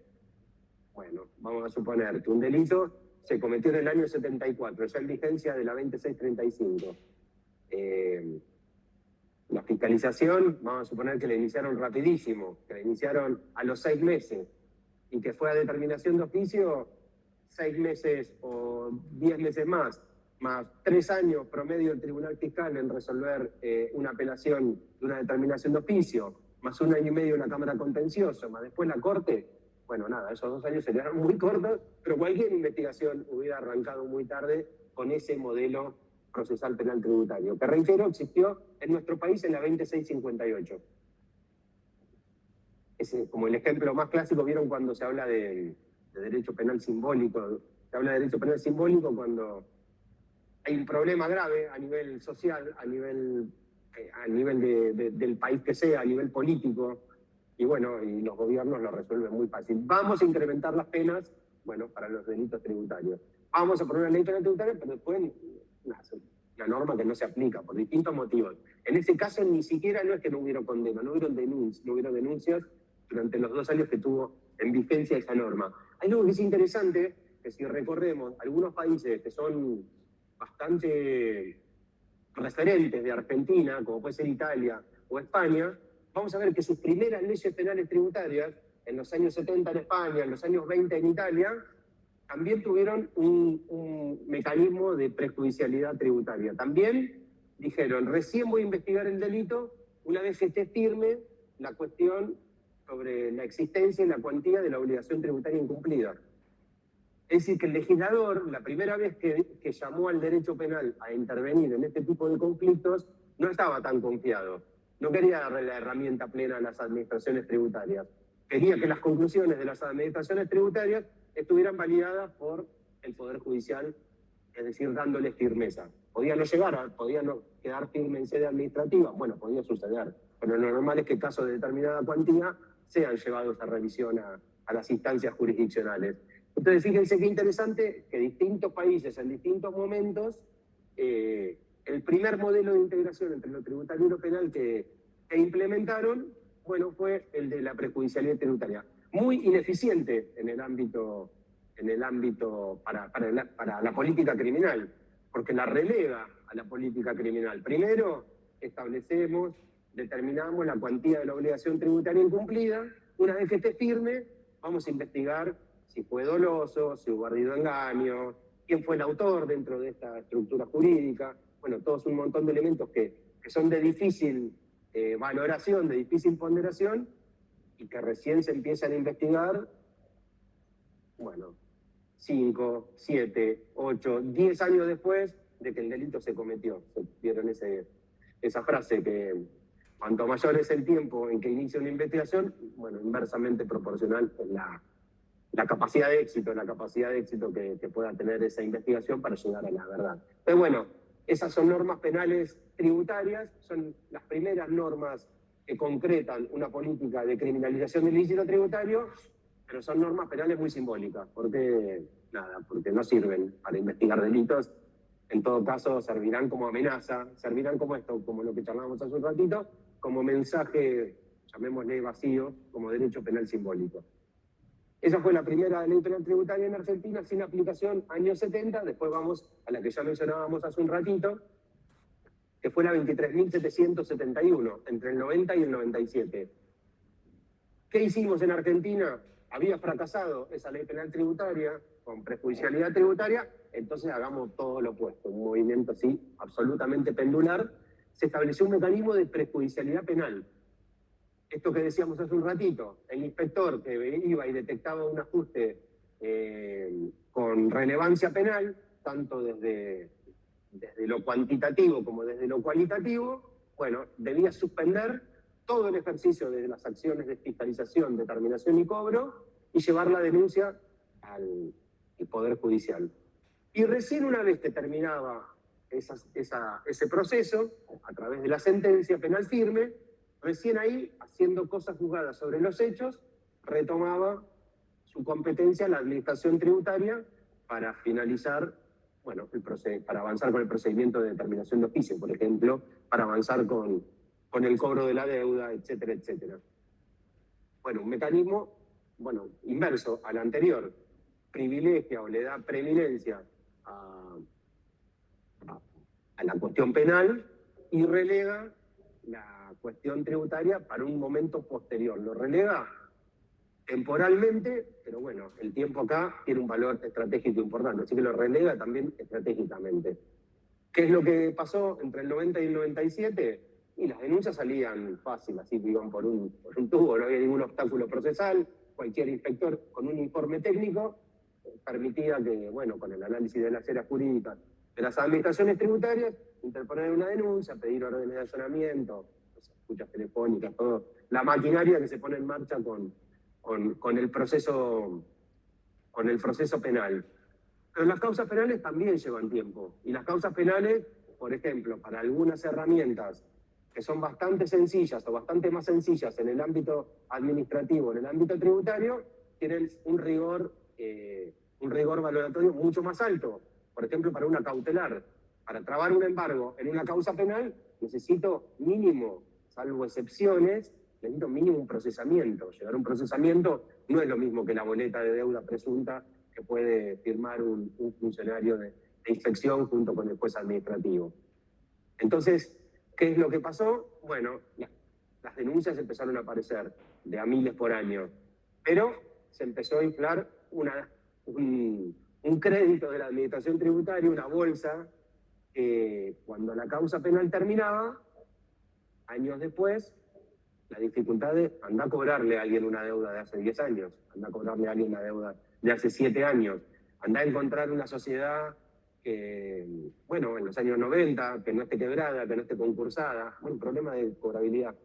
bueno, vamos a suponer que un delito se cometió en el año 74, ya en vigencia de la 2635. La fiscalización, vamos a suponer que la iniciaron rapidísimo, que la iniciaron a los 6 meses, y que fue a determinación de oficio 6 meses o 10 meses más 3 años promedio del Tribunal Fiscal en resolver una apelación de una determinación de oficio, más 1 año y medio en la Cámara Contencioso, más después la Corte. Bueno, nada, esos 2 años serían muy cortos, pero cualquier investigación hubiera arrancado muy tarde con ese modelo procesal penal tributario, que reitero, existió en nuestro país en la 2658. Es como el ejemplo más clásico, ¿vieron cuando se habla de derecho penal simbólico? Se habla de derecho penal simbólico cuando hay un problema grave a nivel social, a nivel del país que sea, a nivel político, y bueno, y los gobiernos lo resuelven muy fácil. Vamos a incrementar las penas, bueno, para los delitos tributarios. Vamos a poner una ley penal tributaria, pero después una norma que no se aplica por distintos motivos. En ese caso ni siquiera no es que no hubiera condena, no hubieron denuncias durante los 2 años que tuvo en vigencia esa norma. Hay algo que es interesante, que si recorremos algunos países que son bastante referentes de Argentina, como puede ser Italia o España, vamos a ver que sus primeras leyes penales tributarias, en los años 70 en España, en los años 20 en Italia, también tuvieron un mecanismo de prejudicialidad tributaria. También dijeron, recién voy a investigar el delito una vez que esté firme la cuestión sobre la existencia y la cuantía de la obligación tributaria incumplida. Es decir, que el legislador, la primera vez que llamó al derecho penal a intervenir en este tipo de conflictos, no estaba tan confiado. No quería darle la herramienta plena a las administraciones tributarias. Quería que las conclusiones de las administraciones tributarias estuvieran validadas por el Poder Judicial, es decir, dándoles firmeza. Podía no quedar firme en sede administrativa, bueno, podía suceder, pero lo normal es que casos de determinada cuantía sean llevados a revisión a las instancias jurisdiccionales. Entonces, fíjense qué interesante que distintos países en distintos momentos, el primer modelo de integración entre lo tributario y lo penal que implementaron, bueno, fue el de la prejudicialidad tributaria. Muy ineficiente en el ámbito para la política criminal, porque la relega a la política criminal. Primero, determinamos la cuantía de la obligación tributaria incumplida. Una vez que esté firme, vamos a investigar si fue doloso, si hubo ardido engaño, quién fue el autor dentro de esta estructura jurídica. Bueno, todos un montón de elementos que son de difícil valoración, de difícil ponderación, y que recién se empiezan a investigar, bueno, 5, 7, 8, 10 años después de que el delito se cometió. ¿Vieron esa frase que cuanto mayor es el tiempo en que inicia una investigación, bueno, inversamente proporcional es la capacidad de éxito que pueda tener esa investigación para llegar a la verdad? Pero bueno, esas son normas penales tributarias, son las primeras normas que concretan una política de criminalización del ilícito tributario, pero son normas penales muy simbólicas, porque no sirven para investigar delitos. En todo caso, servirán como amenaza, servirán como esto, como lo que charlábamos hace un ratito, como mensaje, llamémosle vacío, como derecho penal simbólico. Esa fue la primera ley penal tributaria en Argentina, sin aplicación, años 70. Después vamos a la que ya mencionábamos hace un ratito, que fue la 23.771, entre el 90 y el 97. ¿Qué hicimos en Argentina? Había fracasado esa ley penal tributaria, con prejudicialidad tributaria, entonces hagamos todo lo opuesto, un movimiento así absolutamente pendular. Se estableció un mecanismo de prejudicialidad penal. Esto que decíamos hace un ratito, el inspector que iba y detectaba un ajuste con relevancia penal, tanto desde lo cuantitativo como desde lo cualitativo, bueno, debía suspender todo el ejercicio de las acciones de fiscalización, determinación y cobro, y llevar la denuncia al Poder Judicial. Y recién una vez que terminaba ese proceso, a través de la sentencia penal firme, recién ahí, haciendo cosas juzgadas sobre los hechos, retomaba su competencia la administración tributaria para finalizar, bueno, para avanzar con el procedimiento de determinación de oficio, por ejemplo, para avanzar con el cobro de la deuda, etcétera, etcétera. Bueno, un mecanismo, bueno, inverso al anterior, privilegia o le da preeminencia a la cuestión penal y relega la cuestión tributaria para un momento posterior. Lo relega temporalmente, pero bueno, el tiempo acá tiene un valor estratégico importante, así que lo relega también estratégicamente. ¿Qué es lo que pasó entre el 90 y el 97? Y las denuncias salían fácil, así que iban por un tubo, no había ningún obstáculo procesal, cualquier inspector con un informe técnico permitía que, bueno, con el análisis de las áreas jurídicas de las administraciones tributarias, interponer una denuncia, pedir órdenes de allanamiento, escuchas telefónicas, todo, la maquinaria que se pone en marcha con el proceso penal. Pero las causas penales también llevan tiempo. Y las causas penales, por ejemplo, para algunas herramientas que son bastante sencillas o bastante más sencillas en el ámbito administrativo, en el ámbito tributario, tienen un rigor valoratorio mucho más alto. Por ejemplo, para una cautelar, para trabar un embargo en una causa penal, necesito mínimo, salvo excepciones, necesito mínimo un procesamiento. Llegar a un procesamiento no es lo mismo que la boleta de deuda presunta que puede firmar un funcionario de inspección junto con el juez administrativo. Entonces, ¿qué es lo que pasó? Bueno, las denuncias empezaron a aparecer de a miles por año, pero se empezó a inflar un crédito de la administración tributaria, una bolsa, que cuando la causa penal terminaba, años después, la dificultad de andar a cobrarle a alguien una deuda de hace 10 años, andar a cobrarle a alguien una deuda de hace 7 años, andar a encontrar una sociedad que, bueno, en los años 90, que no esté quebrada, que no esté concursada, bueno, problema de cobrabilidad.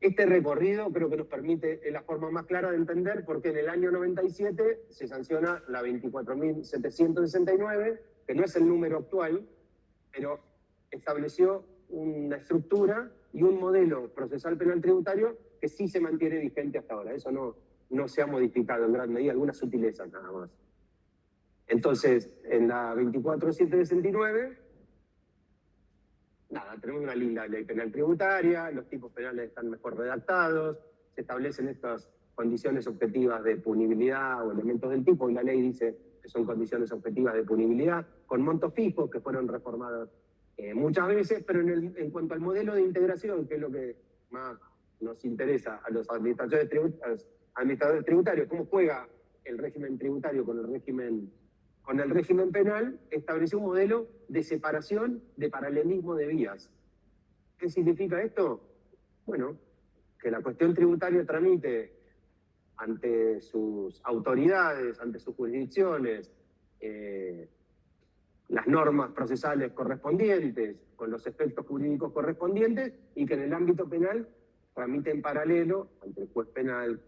Este recorrido creo que nos permite, es la forma más clara de entender por qué en el año 97 se sanciona la 24.769, que no es el número actual, pero estableció una estructura y un modelo procesal penal tributario que sí se mantiene vigente hasta ahora. Eso no se ha modificado en gran medida, algunas sutilezas nada más. Entonces, en la 24.769, tenemos una linda ley penal tributaria, los tipos penales están mejor redactados, se establecen estas condiciones objetivas de punibilidad o elementos del tipo, y la ley dice que son condiciones objetivas de punibilidad, con montos fijos que fueron reformados muchas veces, pero en cuanto al modelo de integración, que es lo que más nos interesa a las administraciones tributarias, administradores tributarios. ¿Cómo juega el régimen tributario con el régimen penal? Estableció un modelo de separación, de paralelismo de vías. ¿Qué significa esto? Bueno, que la cuestión tributaria tramite ante sus autoridades, ante sus jurisdicciones, las normas procesales correspondientes, con los efectos jurídicos correspondientes, y que en el ámbito penal tramite en paralelo ante el juez penal,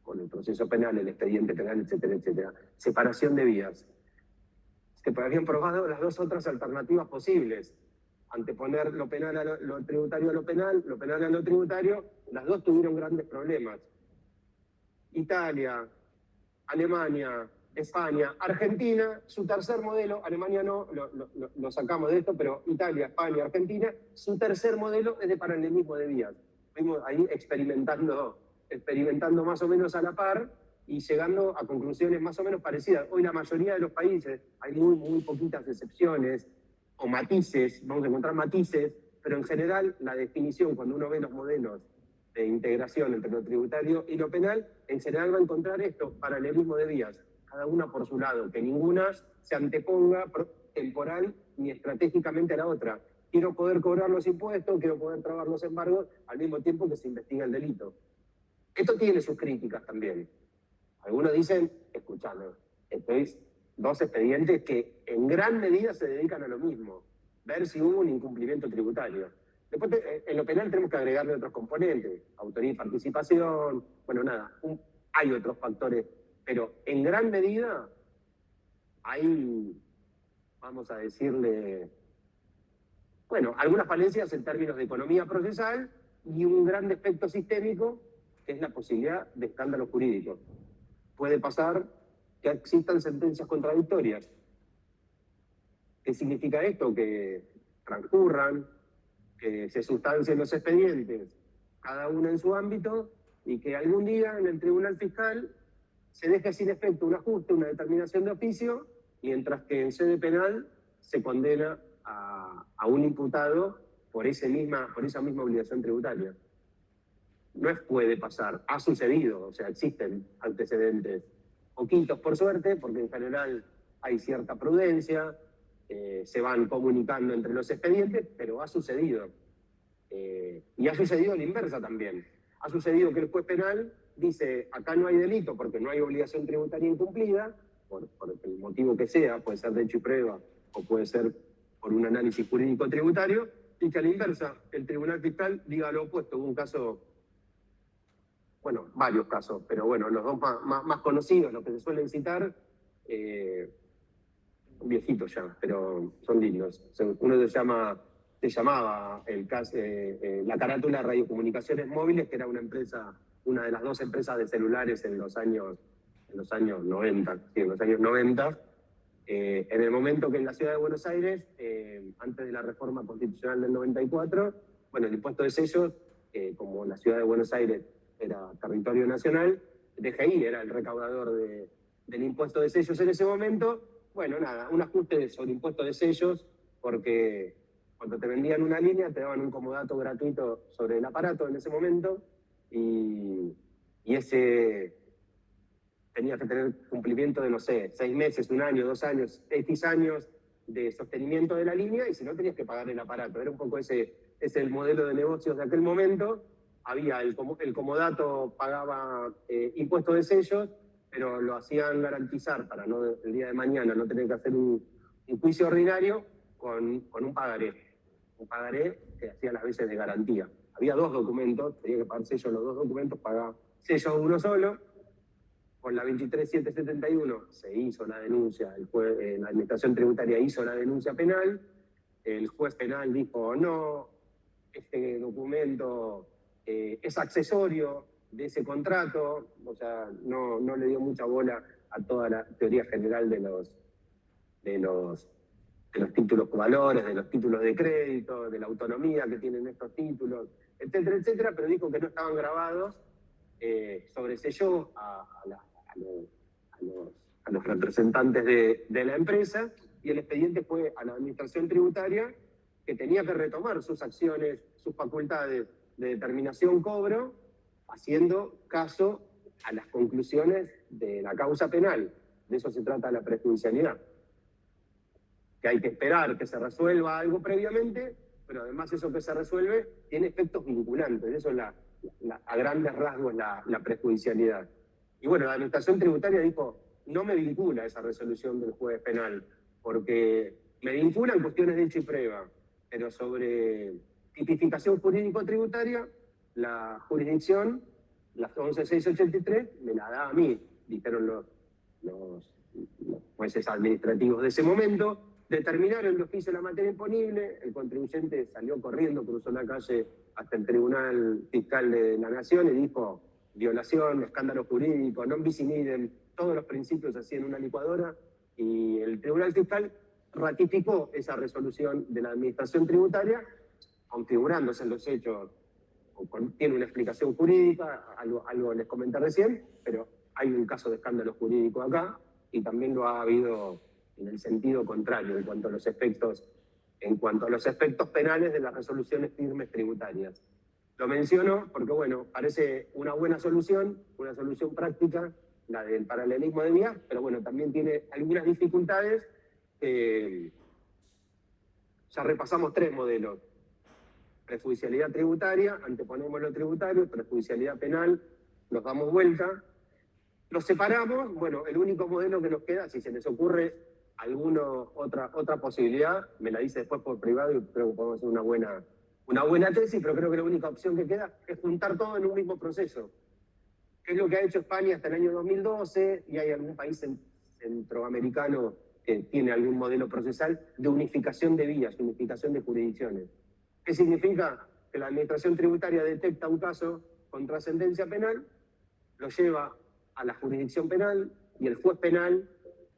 con el proceso penal, el expediente penal, etcétera, etcétera. Separación de vías. Se habían probado las dos otras alternativas posibles. Anteponer lo penal a lo tributario a lo penal a lo tributario, las dos tuvieron grandes problemas. Italia, Alemania, España, Argentina, su tercer modelo, Alemania no, lo sacamos de esto, pero Italia, España, Argentina, su tercer modelo es de paralelismo de vías. Fuimos ahí experimentando más o menos a la par y llegando a conclusiones más o menos parecidas. Hoy la mayoría de los países, hay muy poquitas excepciones o matices, vamos a encontrar matices, pero en general la definición, cuando uno ve los modelos de integración entre lo tributario y lo penal, en general va a encontrar esto, paralelismo de vías, cada una por su lado, que ninguna se anteponga temporal ni estratégicamente a la otra. Quiero poder cobrar los impuestos, quiero poder trabar los embargos, al mismo tiempo que se investiga el delito. Esto tiene sus críticas también. Algunos dicen, escuchame, esto es dos expedientes que en gran medida se dedican a lo mismo, ver si hubo un incumplimiento tributario. Después, en lo penal tenemos que agregarle otros componentes, autoría y participación, bueno, nada, hay otros factores, pero en gran medida hay, vamos a decirle, bueno, algunas falencias en términos de economía procesal y un gran defecto sistémico, que es la posibilidad de escándalos jurídicos. Puede pasar que existan sentencias contradictorias. ¿Qué significa esto? Que transcurran, que se sustancien los expedientes, cada uno en su ámbito, y que algún día en el tribunal fiscal se deje sin efecto un ajuste, una determinación de oficio, mientras que en sede penal se condena a un imputado por esa misma obligación tributaria. No puede pasar, ha sucedido, o sea, existen antecedentes poquitos por suerte, porque en general hay cierta prudencia, se van comunicando entre los expedientes, pero ha sucedido. Y ha sucedido a la inversa también. Ha sucedido que el juez penal dice, acá no hay delito porque no hay obligación tributaria incumplida, por el motivo que sea, puede ser de hecho y prueba, o puede ser por un análisis jurídico tributario, y que a la inversa el tribunal fiscal diga lo opuesto. Hubo un caso, bueno, varios casos, pero bueno, los dos más conocidos, los que se suelen citar, viejitos ya, pero son lindos. Uno se llamaba el caso, la carátula de radiocomunicaciones móviles, que era una de las dos empresas de celulares en los años 90, sí, en los años 90. En el momento que en la ciudad de Buenos Aires, antes de la reforma constitucional del 94, bueno, el impuesto de sellos, como la ciudad de Buenos Aires era territorio nacional, DGI era el recaudador del impuesto de sellos en ese momento. Bueno, nada, un ajuste sobre impuesto de sellos, porque cuando te vendían una línea te daban un comodato gratuito sobre el aparato en ese momento, y ese tenía que tener cumplimiento de, no sé, 6 meses, 1 año, 2 años, X años de sostenimiento de la línea, y si no tenías que pagar el aparato. Era un poco ese el modelo de negocios de aquel momento. Había el comodato pagaba impuestos de sellos, pero lo hacían garantizar para no el día de mañana no tener que hacer un juicio ordinario con un pagaré. Un pagaré que hacía las veces de garantía. Había 2 documentos, tenía que pagar sellos los 2 documentos, pagaba sellos uno solo. Con la 23771 se hizo la denuncia, la Administración Tributaria hizo la denuncia penal, el juez penal dijo no, este documento es accesorio de ese contrato, o sea, no le dio mucha bola a toda la teoría general de los títulos con valores, de los títulos de crédito, de la autonomía que tienen estos títulos, etcétera, etcétera, pero dijo que no estaban grabados, sobreselló a los representantes de la empresa, y el expediente fue a la Administración Tributaria, que tenía que retomar sus acciones, sus facultades de determinación cobro, haciendo caso a las conclusiones de la causa penal. De eso se trata la prejudicialidad. Que hay que esperar que se resuelva algo previamente, pero además eso que se resuelve tiene efectos vinculantes. Eso es a grandes rasgos la prejudicialidad. Y bueno, la Administración Tributaria dijo, no me vincula esa resolución del juez penal, porque me vinculan cuestiones de hecho y prueba, pero sobre tipificación jurídico-tributaria, la jurisdicción, la 11683, me la da a mí, dijeron los jueces administrativos de ese momento. Determinaron de oficio la materia imponible, el contribuyente salió corriendo, cruzó la calle hasta el Tribunal Fiscal de la Nación y dijo violación, escándalo jurídico, non bis in idem, todos los principios así en una licuadora, y el Tribunal Fiscal ratificó esa resolución de la Administración Tributaria, configurándose en los hechos, tiene una explicación jurídica, algo les comenté recién, pero hay un caso de escándalo jurídico acá, y también lo ha habido en el sentido contrario, en cuanto a los efectos penales de las resoluciones firmes tributarias. Lo menciono porque, bueno, parece una buena solución, una solución práctica, la del paralelismo de vías, pero bueno, también tiene algunas dificultades. Ya repasamos 3 modelos. Prejudicialidad tributaria, anteponemos lo tributario, prejudicialidad penal, nos damos vuelta. Los separamos, bueno, el único modelo que nos queda, si se les ocurre otra posibilidad, me la dice después por privado y creo que podemos hacer una buena tesis, pero creo que la única opción que queda es juntar todo en un mismo proceso. Que es lo que ha hecho España hasta el año 2012, y hay algún país centroamericano que tiene algún modelo procesal de unificación de vías, unificación de jurisdicciones. ¿Qué significa? Que la Administración Tributaria detecta un caso con trascendencia penal, lo lleva a la jurisdicción penal y el juez penal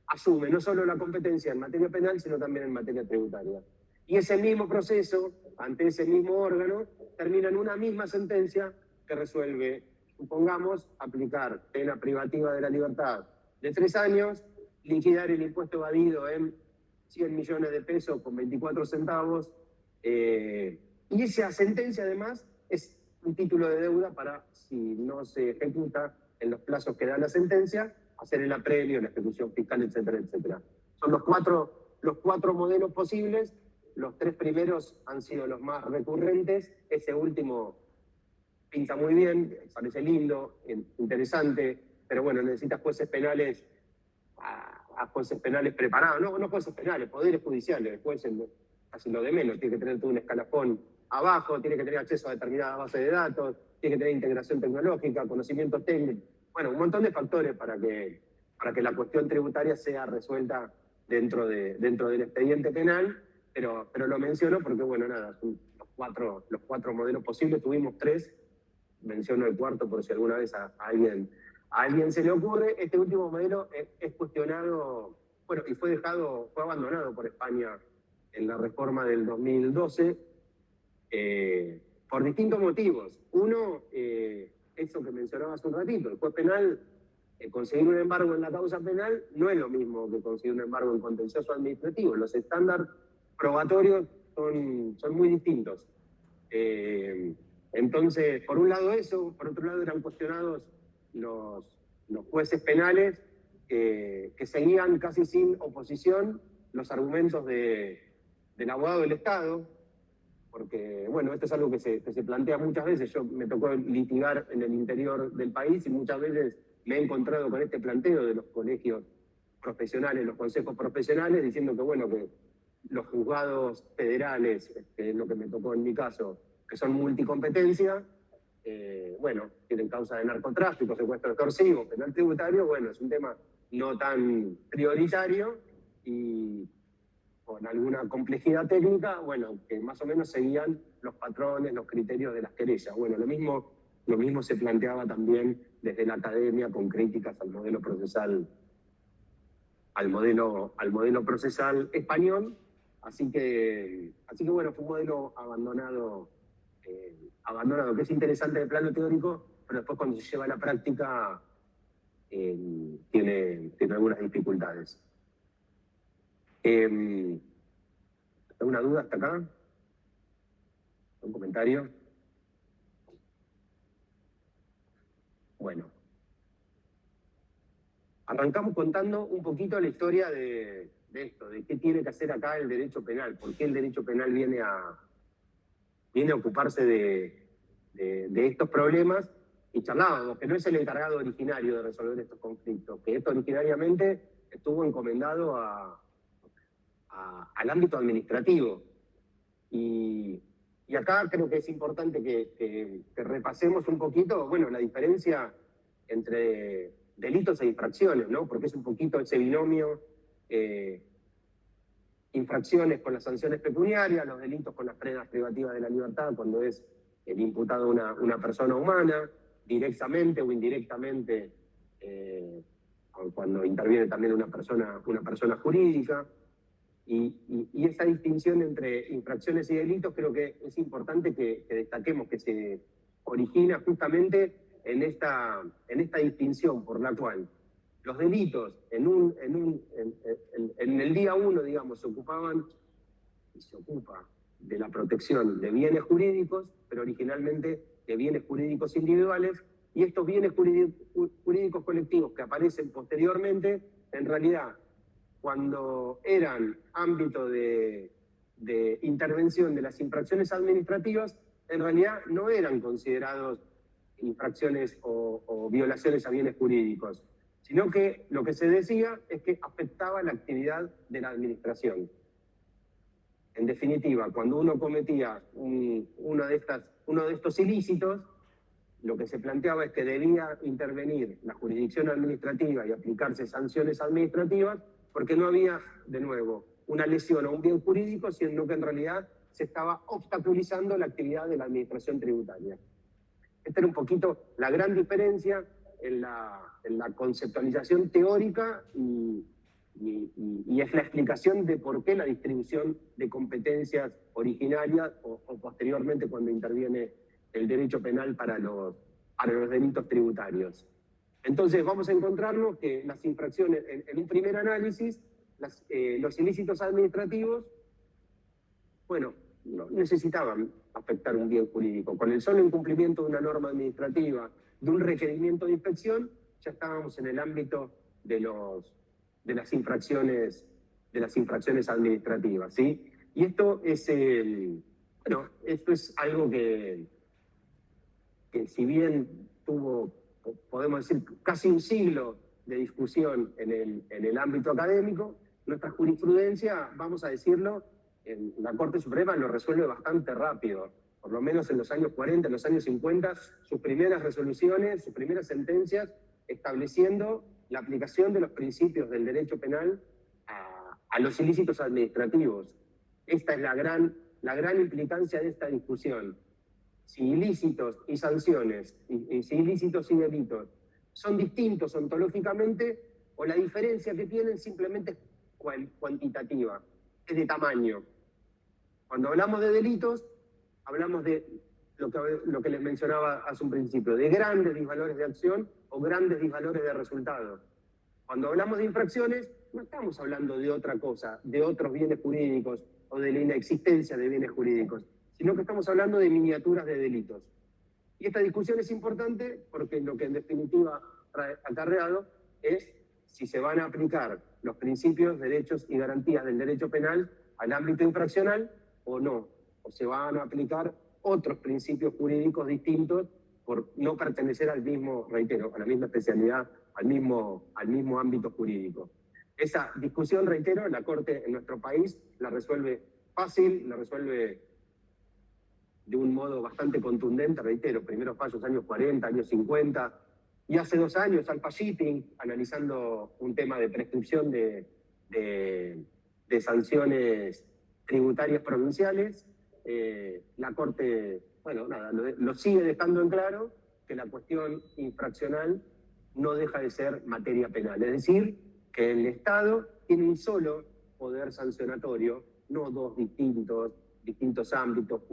asume no solo la competencia en materia penal, sino también en materia tributaria. Y ese mismo proceso, ante ese mismo órgano, termina en una misma sentencia que resuelve, supongamos, aplicar pena privativa de la libertad de 3 años, liquidar el impuesto evadido en 100 millones de pesos con 24 centavos, y esa sentencia además es un título de deuda para, si no se ejecuta en los plazos que da la sentencia, hacer el apremio, la ejecución fiscal, etcétera, etcétera. Son los cuatro modelos posibles. Los 3 primeros han sido los más recurrentes. Ese último pinta muy bien, parece lindo, interesante, pero bueno, necesitas jueces penales, a jueces penales preparados, no jueces penales, poderes judiciales, jueces casi lo de menos, tiene que tener todo un escalafón abajo, tiene que tener acceso a determinadas bases de datos, tiene que tener integración tecnológica, conocimiento técnico, bueno, un montón de factores para que la cuestión tributaria sea resuelta dentro del expediente penal, pero lo menciono porque, bueno, nada, son los cuatro modelos posibles, tuvimos 3, menciono el cuarto por si alguna vez a alguien se le ocurre. Este último modelo es cuestionado, bueno, y fue abandonado por España en la reforma del 2012, por distintos motivos. Uno, eso que mencionaba hace un ratito, el juez penal, conseguir un embargo en la causa penal no es lo mismo que conseguir un embargo en contencioso administrativo. Los estándares probatorios son muy distintos. Entonces, por un lado eso, por otro lado eran cuestionados los jueces penales que seguían casi sin oposición los argumentos del abogado del Estado, porque, bueno, esto es algo que se plantea muchas veces. Yo me tocó litigar en el interior del país y muchas veces me he encontrado con este planteo de los colegios profesionales, los consejos profesionales, diciendo que, bueno, que los juzgados federales, que es lo que me tocó en mi caso, que son multicompetencia, bueno, tienen causa de narcotráfico, secuestro extorsivo, penal tributario, bueno, es un tema no tan prioritario y con alguna complejidad técnica, bueno, que más o menos seguían los patrones, los criterios de las querellas. Bueno, lo mismo se planteaba también desde la academia con críticas al modelo procesal, al modelo procesal español. Así que bueno, fue un modelo abandonado, que es interesante en el plano teórico, pero después cuando se lleva a la práctica tiene algunas dificultades. ¿Alguna duda hasta acá? ¿Un comentario? Bueno, arrancamos contando un poquito la historia de esto, de qué tiene que hacer acá el derecho penal, por qué el derecho penal viene a ocuparse de estos problemas, y charlábamos que no es el encargado originario de resolver estos conflictos, que esto originariamente estuvo encomendado al ámbito administrativo. Y acá creo que es importante que repasemos un poquito, bueno, la diferencia entre delitos e infracciones, ¿no? Porque es un poquito ese binomio, infracciones con las sanciones pecuniarias, los delitos con las penas privativas de la libertad, cuando es el imputado una persona humana, directamente o indirectamente, cuando interviene también una persona jurídica. Y esa distinción entre infracciones y delitos creo que es importante que destaquemos, que se origina justamente en esta distinción por la cual los delitos en el día 1, digamos, se ocupaban y se ocupa de la protección de bienes jurídicos, pero originalmente de bienes jurídicos individuales, y estos bienes jurídicos colectivos que aparecen posteriormente, en realidad, cuando eran ámbito de intervención de las infracciones administrativas, en realidad no eran considerados infracciones o violaciones a bienes jurídicos, sino que lo que se decía es que afectaba la actividad de la administración. En definitiva, cuando uno cometía uno de estos ilícitos, lo que se planteaba es que debía intervenir la jurisdicción administrativa y aplicarse sanciones administrativas, porque no había, de nuevo, una lesión a un bien jurídico, sino que en realidad se estaba obstaculizando la actividad de la administración tributaria. Esta era un poquito la gran diferencia en la conceptualización teórica y es la explicación de por qué la distribución de competencias originarias o posteriormente cuando interviene el derecho penal para los delitos tributarios. Entonces vamos a encontrarnos que las infracciones, en un primer análisis, los ilícitos administrativos, bueno, no necesitaban afectar un bien jurídico. Con el solo incumplimiento de una norma administrativa, de un requerimiento de inspección, ya estábamos en el ámbito de las infracciones administrativas, ¿sí? Y esto es esto es algo que si bien tuvo, podemos decir, casi un siglo de discusión en el ámbito académico, nuestra jurisprudencia, vamos a decirlo, en la Corte Suprema lo resuelve bastante rápido, por lo menos en los años 40, en los años 50, sus primeras resoluciones, sus primeras sentencias, estableciendo la aplicación de los principios del derecho penal a los ilícitos administrativos. Esta es la gran implicancia de esta discusión. Si ilícitos y sanciones, si ilícitos y delitos son distintos ontológicamente, o la diferencia que tienen simplemente es cuantitativa, es de tamaño. Cuando hablamos de delitos, hablamos de lo que les mencionaba hace un principio, de grandes disvalores de acción o grandes disvalores de resultado. Cuando hablamos de infracciones, no estamos hablando de otra cosa, de otros bienes jurídicos o de la inexistencia de bienes jurídicos, sino que estamos hablando de miniaturas de delitos. Y esta discusión es importante porque lo que en definitiva trae acarreado es si se van a aplicar los principios, derechos y garantías del derecho penal al ámbito infraccional o no, o se van a aplicar otros principios jurídicos distintos por no pertenecer al mismo, reitero, a la misma especialidad, al mismo ámbito jurídico. Esa discusión, reitero, la Corte en nuestro país la resuelve fácil, la resuelve de un modo bastante contundente, reitero, primeros fallos años 40, años 50, y hace 2 años Alpa Shipping, analizando un tema de prescripción de sanciones tributarias provinciales, la Corte, bueno, nada, lo sigue dejando en claro que la cuestión infraccional no deja de ser materia penal, es decir, que el Estado tiene un solo poder sancionatorio, no dos distintos ámbitos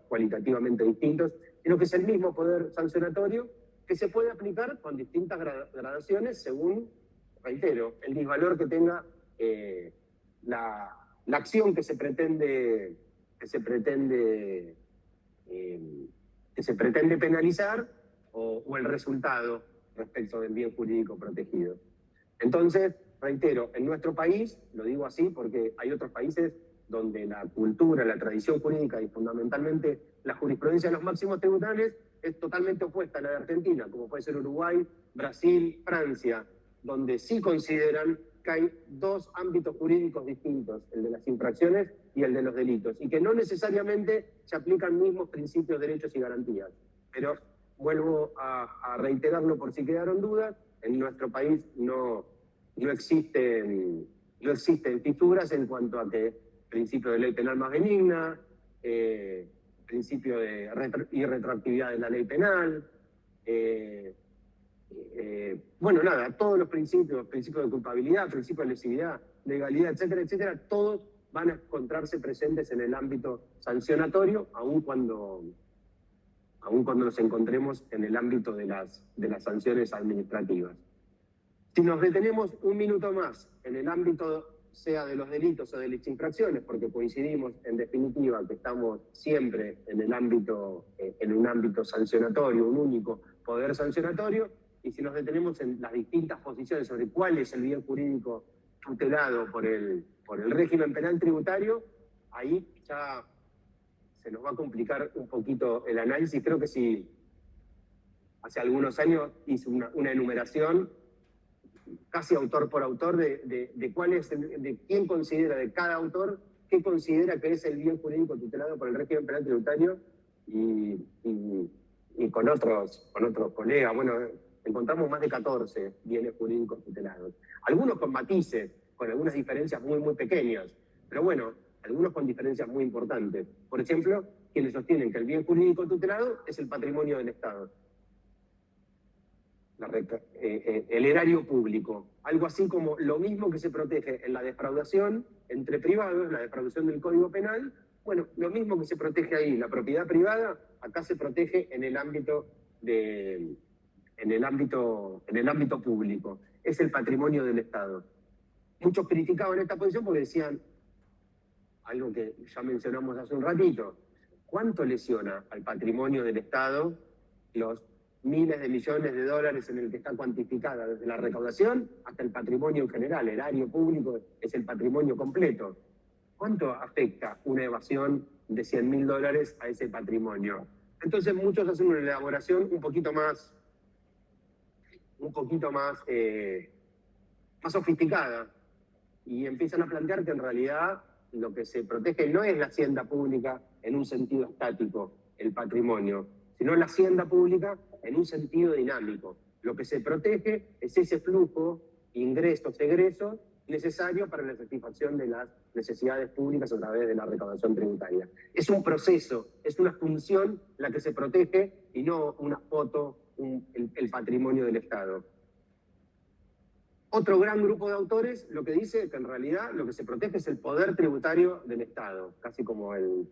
cualitativamente distintos, sino que es el mismo poder sancionatorio que se puede aplicar con distintas gradaciones según, reitero, el disvalor que tenga la acción que se pretende penalizar o el resultado respecto del bien jurídico protegido. Entonces, reitero, en nuestro país, lo digo así porque hay otros países donde la cultura, la tradición jurídica y fundamentalmente la jurisprudencia de los máximos tribunales es totalmente opuesta a la de Argentina, como puede ser Uruguay, Brasil, Francia, donde sí consideran que hay dos ámbitos jurídicos distintos, el de las infracciones y el de los delitos, y que no necesariamente se aplican mismos principios, derechos y garantías. Pero vuelvo a reiterarlo por si quedaron dudas, en nuestro país no existen fisuras en cuanto a que principio de ley penal más benigna, principio de irretroactividad de la ley penal, bueno, nada, todos los principios de culpabilidad, principio de lesividad, legalidad, etcétera, etcétera, todos van a encontrarse presentes en el ámbito sancionatorio, aun cuando nos encontremos en el ámbito de las sanciones administrativas. Si nos detenemos un minuto más en el ámbito, sea de los delitos o de las infracciones, porque coincidimos en definitiva que estamos siempre en un ámbito sancionatorio, un único poder sancionatorio, y si nos detenemos en las distintas posiciones sobre cuál es el bien jurídico tutelado por el régimen penal tributario, ahí ya se nos va a complicar un poquito el análisis. Creo que si hace algunos años hice una enumeración casi autor por autor de cuál es, de quién considera, de cada autor, qué considera que es el bien jurídico tutelado por el régimen penal tributario, y con otros colegas, bueno, encontramos más de 14 bienes jurídicos tutelados. Algunos con matices, con algunas diferencias muy, muy pequeñas, pero bueno, algunos con diferencias muy importantes. Por ejemplo, quienes sostienen que el bien jurídico tutelado es el patrimonio del Estado. El erario público, algo así como lo mismo que se protege en la defraudación entre privados, la defraudación del Código Penal, bueno, lo mismo que se protege ahí, la propiedad privada, acá se protege en el ámbito público, es el patrimonio del Estado. Muchos criticaban esta posición porque decían, algo que ya mencionamos hace un ratito, ¿cuánto lesiona al patrimonio del Estado los miles de millones de dólares en el que está cuantificada desde la recaudación hasta el patrimonio en general? El erario público es el patrimonio completo. ¿Cuánto afecta una evasión de $100.000 a ese patrimonio? Entonces muchos hacen una elaboración un poquito más sofisticada y empiezan a plantear que en realidad lo que se protege no es la hacienda pública en un sentido estático, el patrimonio, sino la hacienda pública en un sentido dinámico. Lo que se protege es ese flujo, ingresos, egresos, necesario para la satisfacción de las necesidades públicas a través de la recaudación tributaria. Es un proceso, es una función la que se protege y no una foto, el patrimonio del Estado. Otro gran grupo de autores lo que dice que en realidad lo que se protege es el poder tributario del Estado, casi como el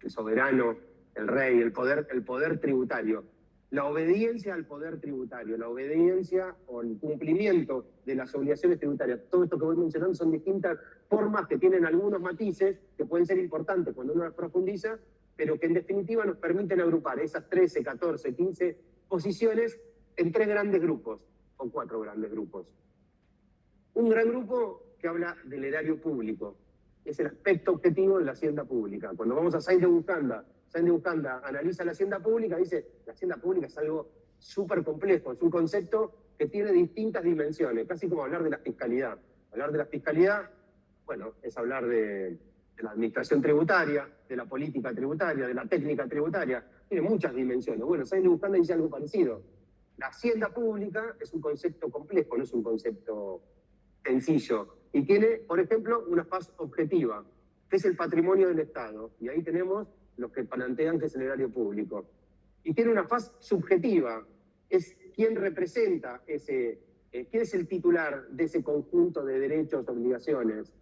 soberano, el rey, el poder tributario. La obediencia al poder tributario, la obediencia o el cumplimiento de las obligaciones tributarias. Todo esto que voy mencionando son distintas formas que tienen algunos matices que pueden ser importantes cuando uno las profundiza, pero que en definitiva nos permiten agrupar esas 13, 14, 15 posiciones en 3 grandes grupos, o 4 grandes grupos. Un gran grupo que habla del erario público, es el aspecto objetivo de la hacienda pública. Cuando vamos a Sainz de Buscanda analiza la hacienda pública, dice, la hacienda pública es algo súper complejo, es un concepto que tiene distintas dimensiones, casi como hablar de la fiscalidad. Hablar de la fiscalidad, bueno, es hablar de la administración tributaria, de la política tributaria, de la técnica tributaria, tiene muchas dimensiones. Bueno, Sainz de Buscanda dice algo parecido. La hacienda pública es un concepto complejo, no es un concepto sencillo, y tiene, por ejemplo, una faz objetiva, que es el patrimonio del Estado, y ahí tenemos los que plantean que es el erario público. Y tiene una faz subjetiva, es quién representa quién es el titular de ese conjunto de derechos, obligaciones,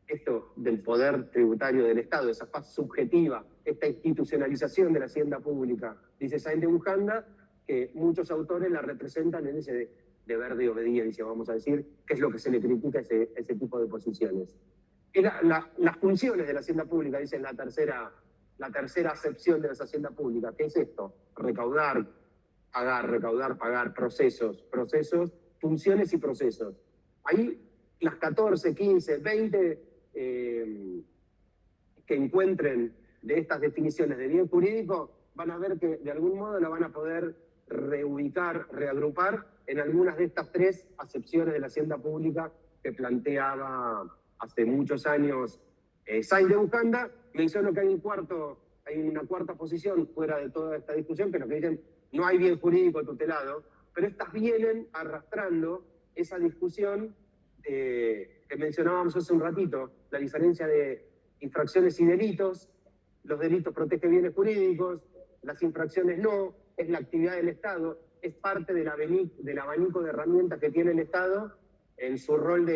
esto del poder tributario del Estado, esa faz subjetiva, esta institucionalización de la hacienda pública. Dice Sainz de Buscanda que muchos autores la representan en ese deber de obediencia, vamos a decir, que es lo que se le critica a ese tipo de posiciones. Y las funciones de la hacienda pública, dicen la tercera acepción de la hacienda pública, ¿qué es esto? Recaudar, pagar, procesos, funciones y procesos. ahí las 14, 15, 20 que encuentren de estas definiciones de bien jurídico, van a ver que de algún modo la van a poder reubicar, reagrupar en algunas de estas tres acepciones de la hacienda pública que planteaba hace muchos años Sainz de Bujanda. Menciono que hay una cuarta posición fuera de toda esta discusión, que es lo que dicen, no hay bien jurídico tutelado, pero estas vienen arrastrando esa discusión que mencionábamos hace un ratito, la diferencia de infracciones y delitos. Los delitos protegen bienes jurídicos, las infracciones no, es la actividad del Estado, es parte del abanico de herramientas que tiene el Estado en su rol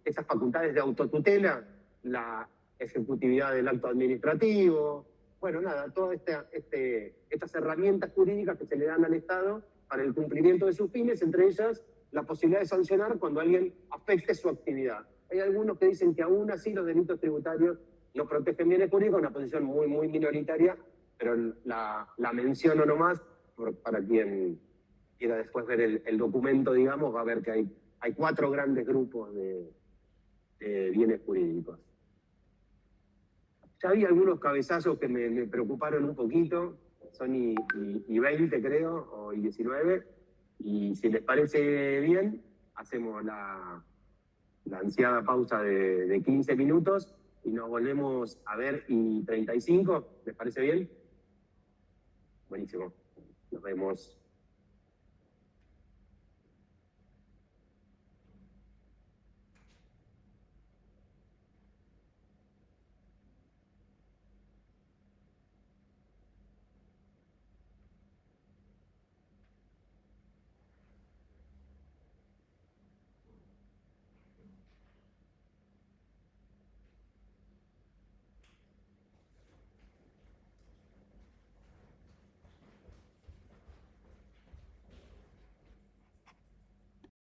esas facultades de autotutela, la ejecutividad del acto administrativo, bueno, nada, todas estas herramientas jurídicas que se le dan al Estado para el cumplimiento de sus fines, entre ellas la posibilidad de sancionar cuando alguien afecte su actividad. Hay algunos que dicen que aún así los delitos tributarios no protegen bienes jurídicos, una posición muy, muy minoritaria, pero la menciono nomás para quien quiera después ver el documento, digamos, va a ver que hay 4 grandes grupos de bienes jurídicos. Ya había algunos cabezazos que me preocuparon un poquito, son y 20 creo, o y 19, y si les parece bien, hacemos la ansiada pausa de 15 minutos y nos volvemos a ver y 35, ¿les parece bien? Buenísimo, nos vemos.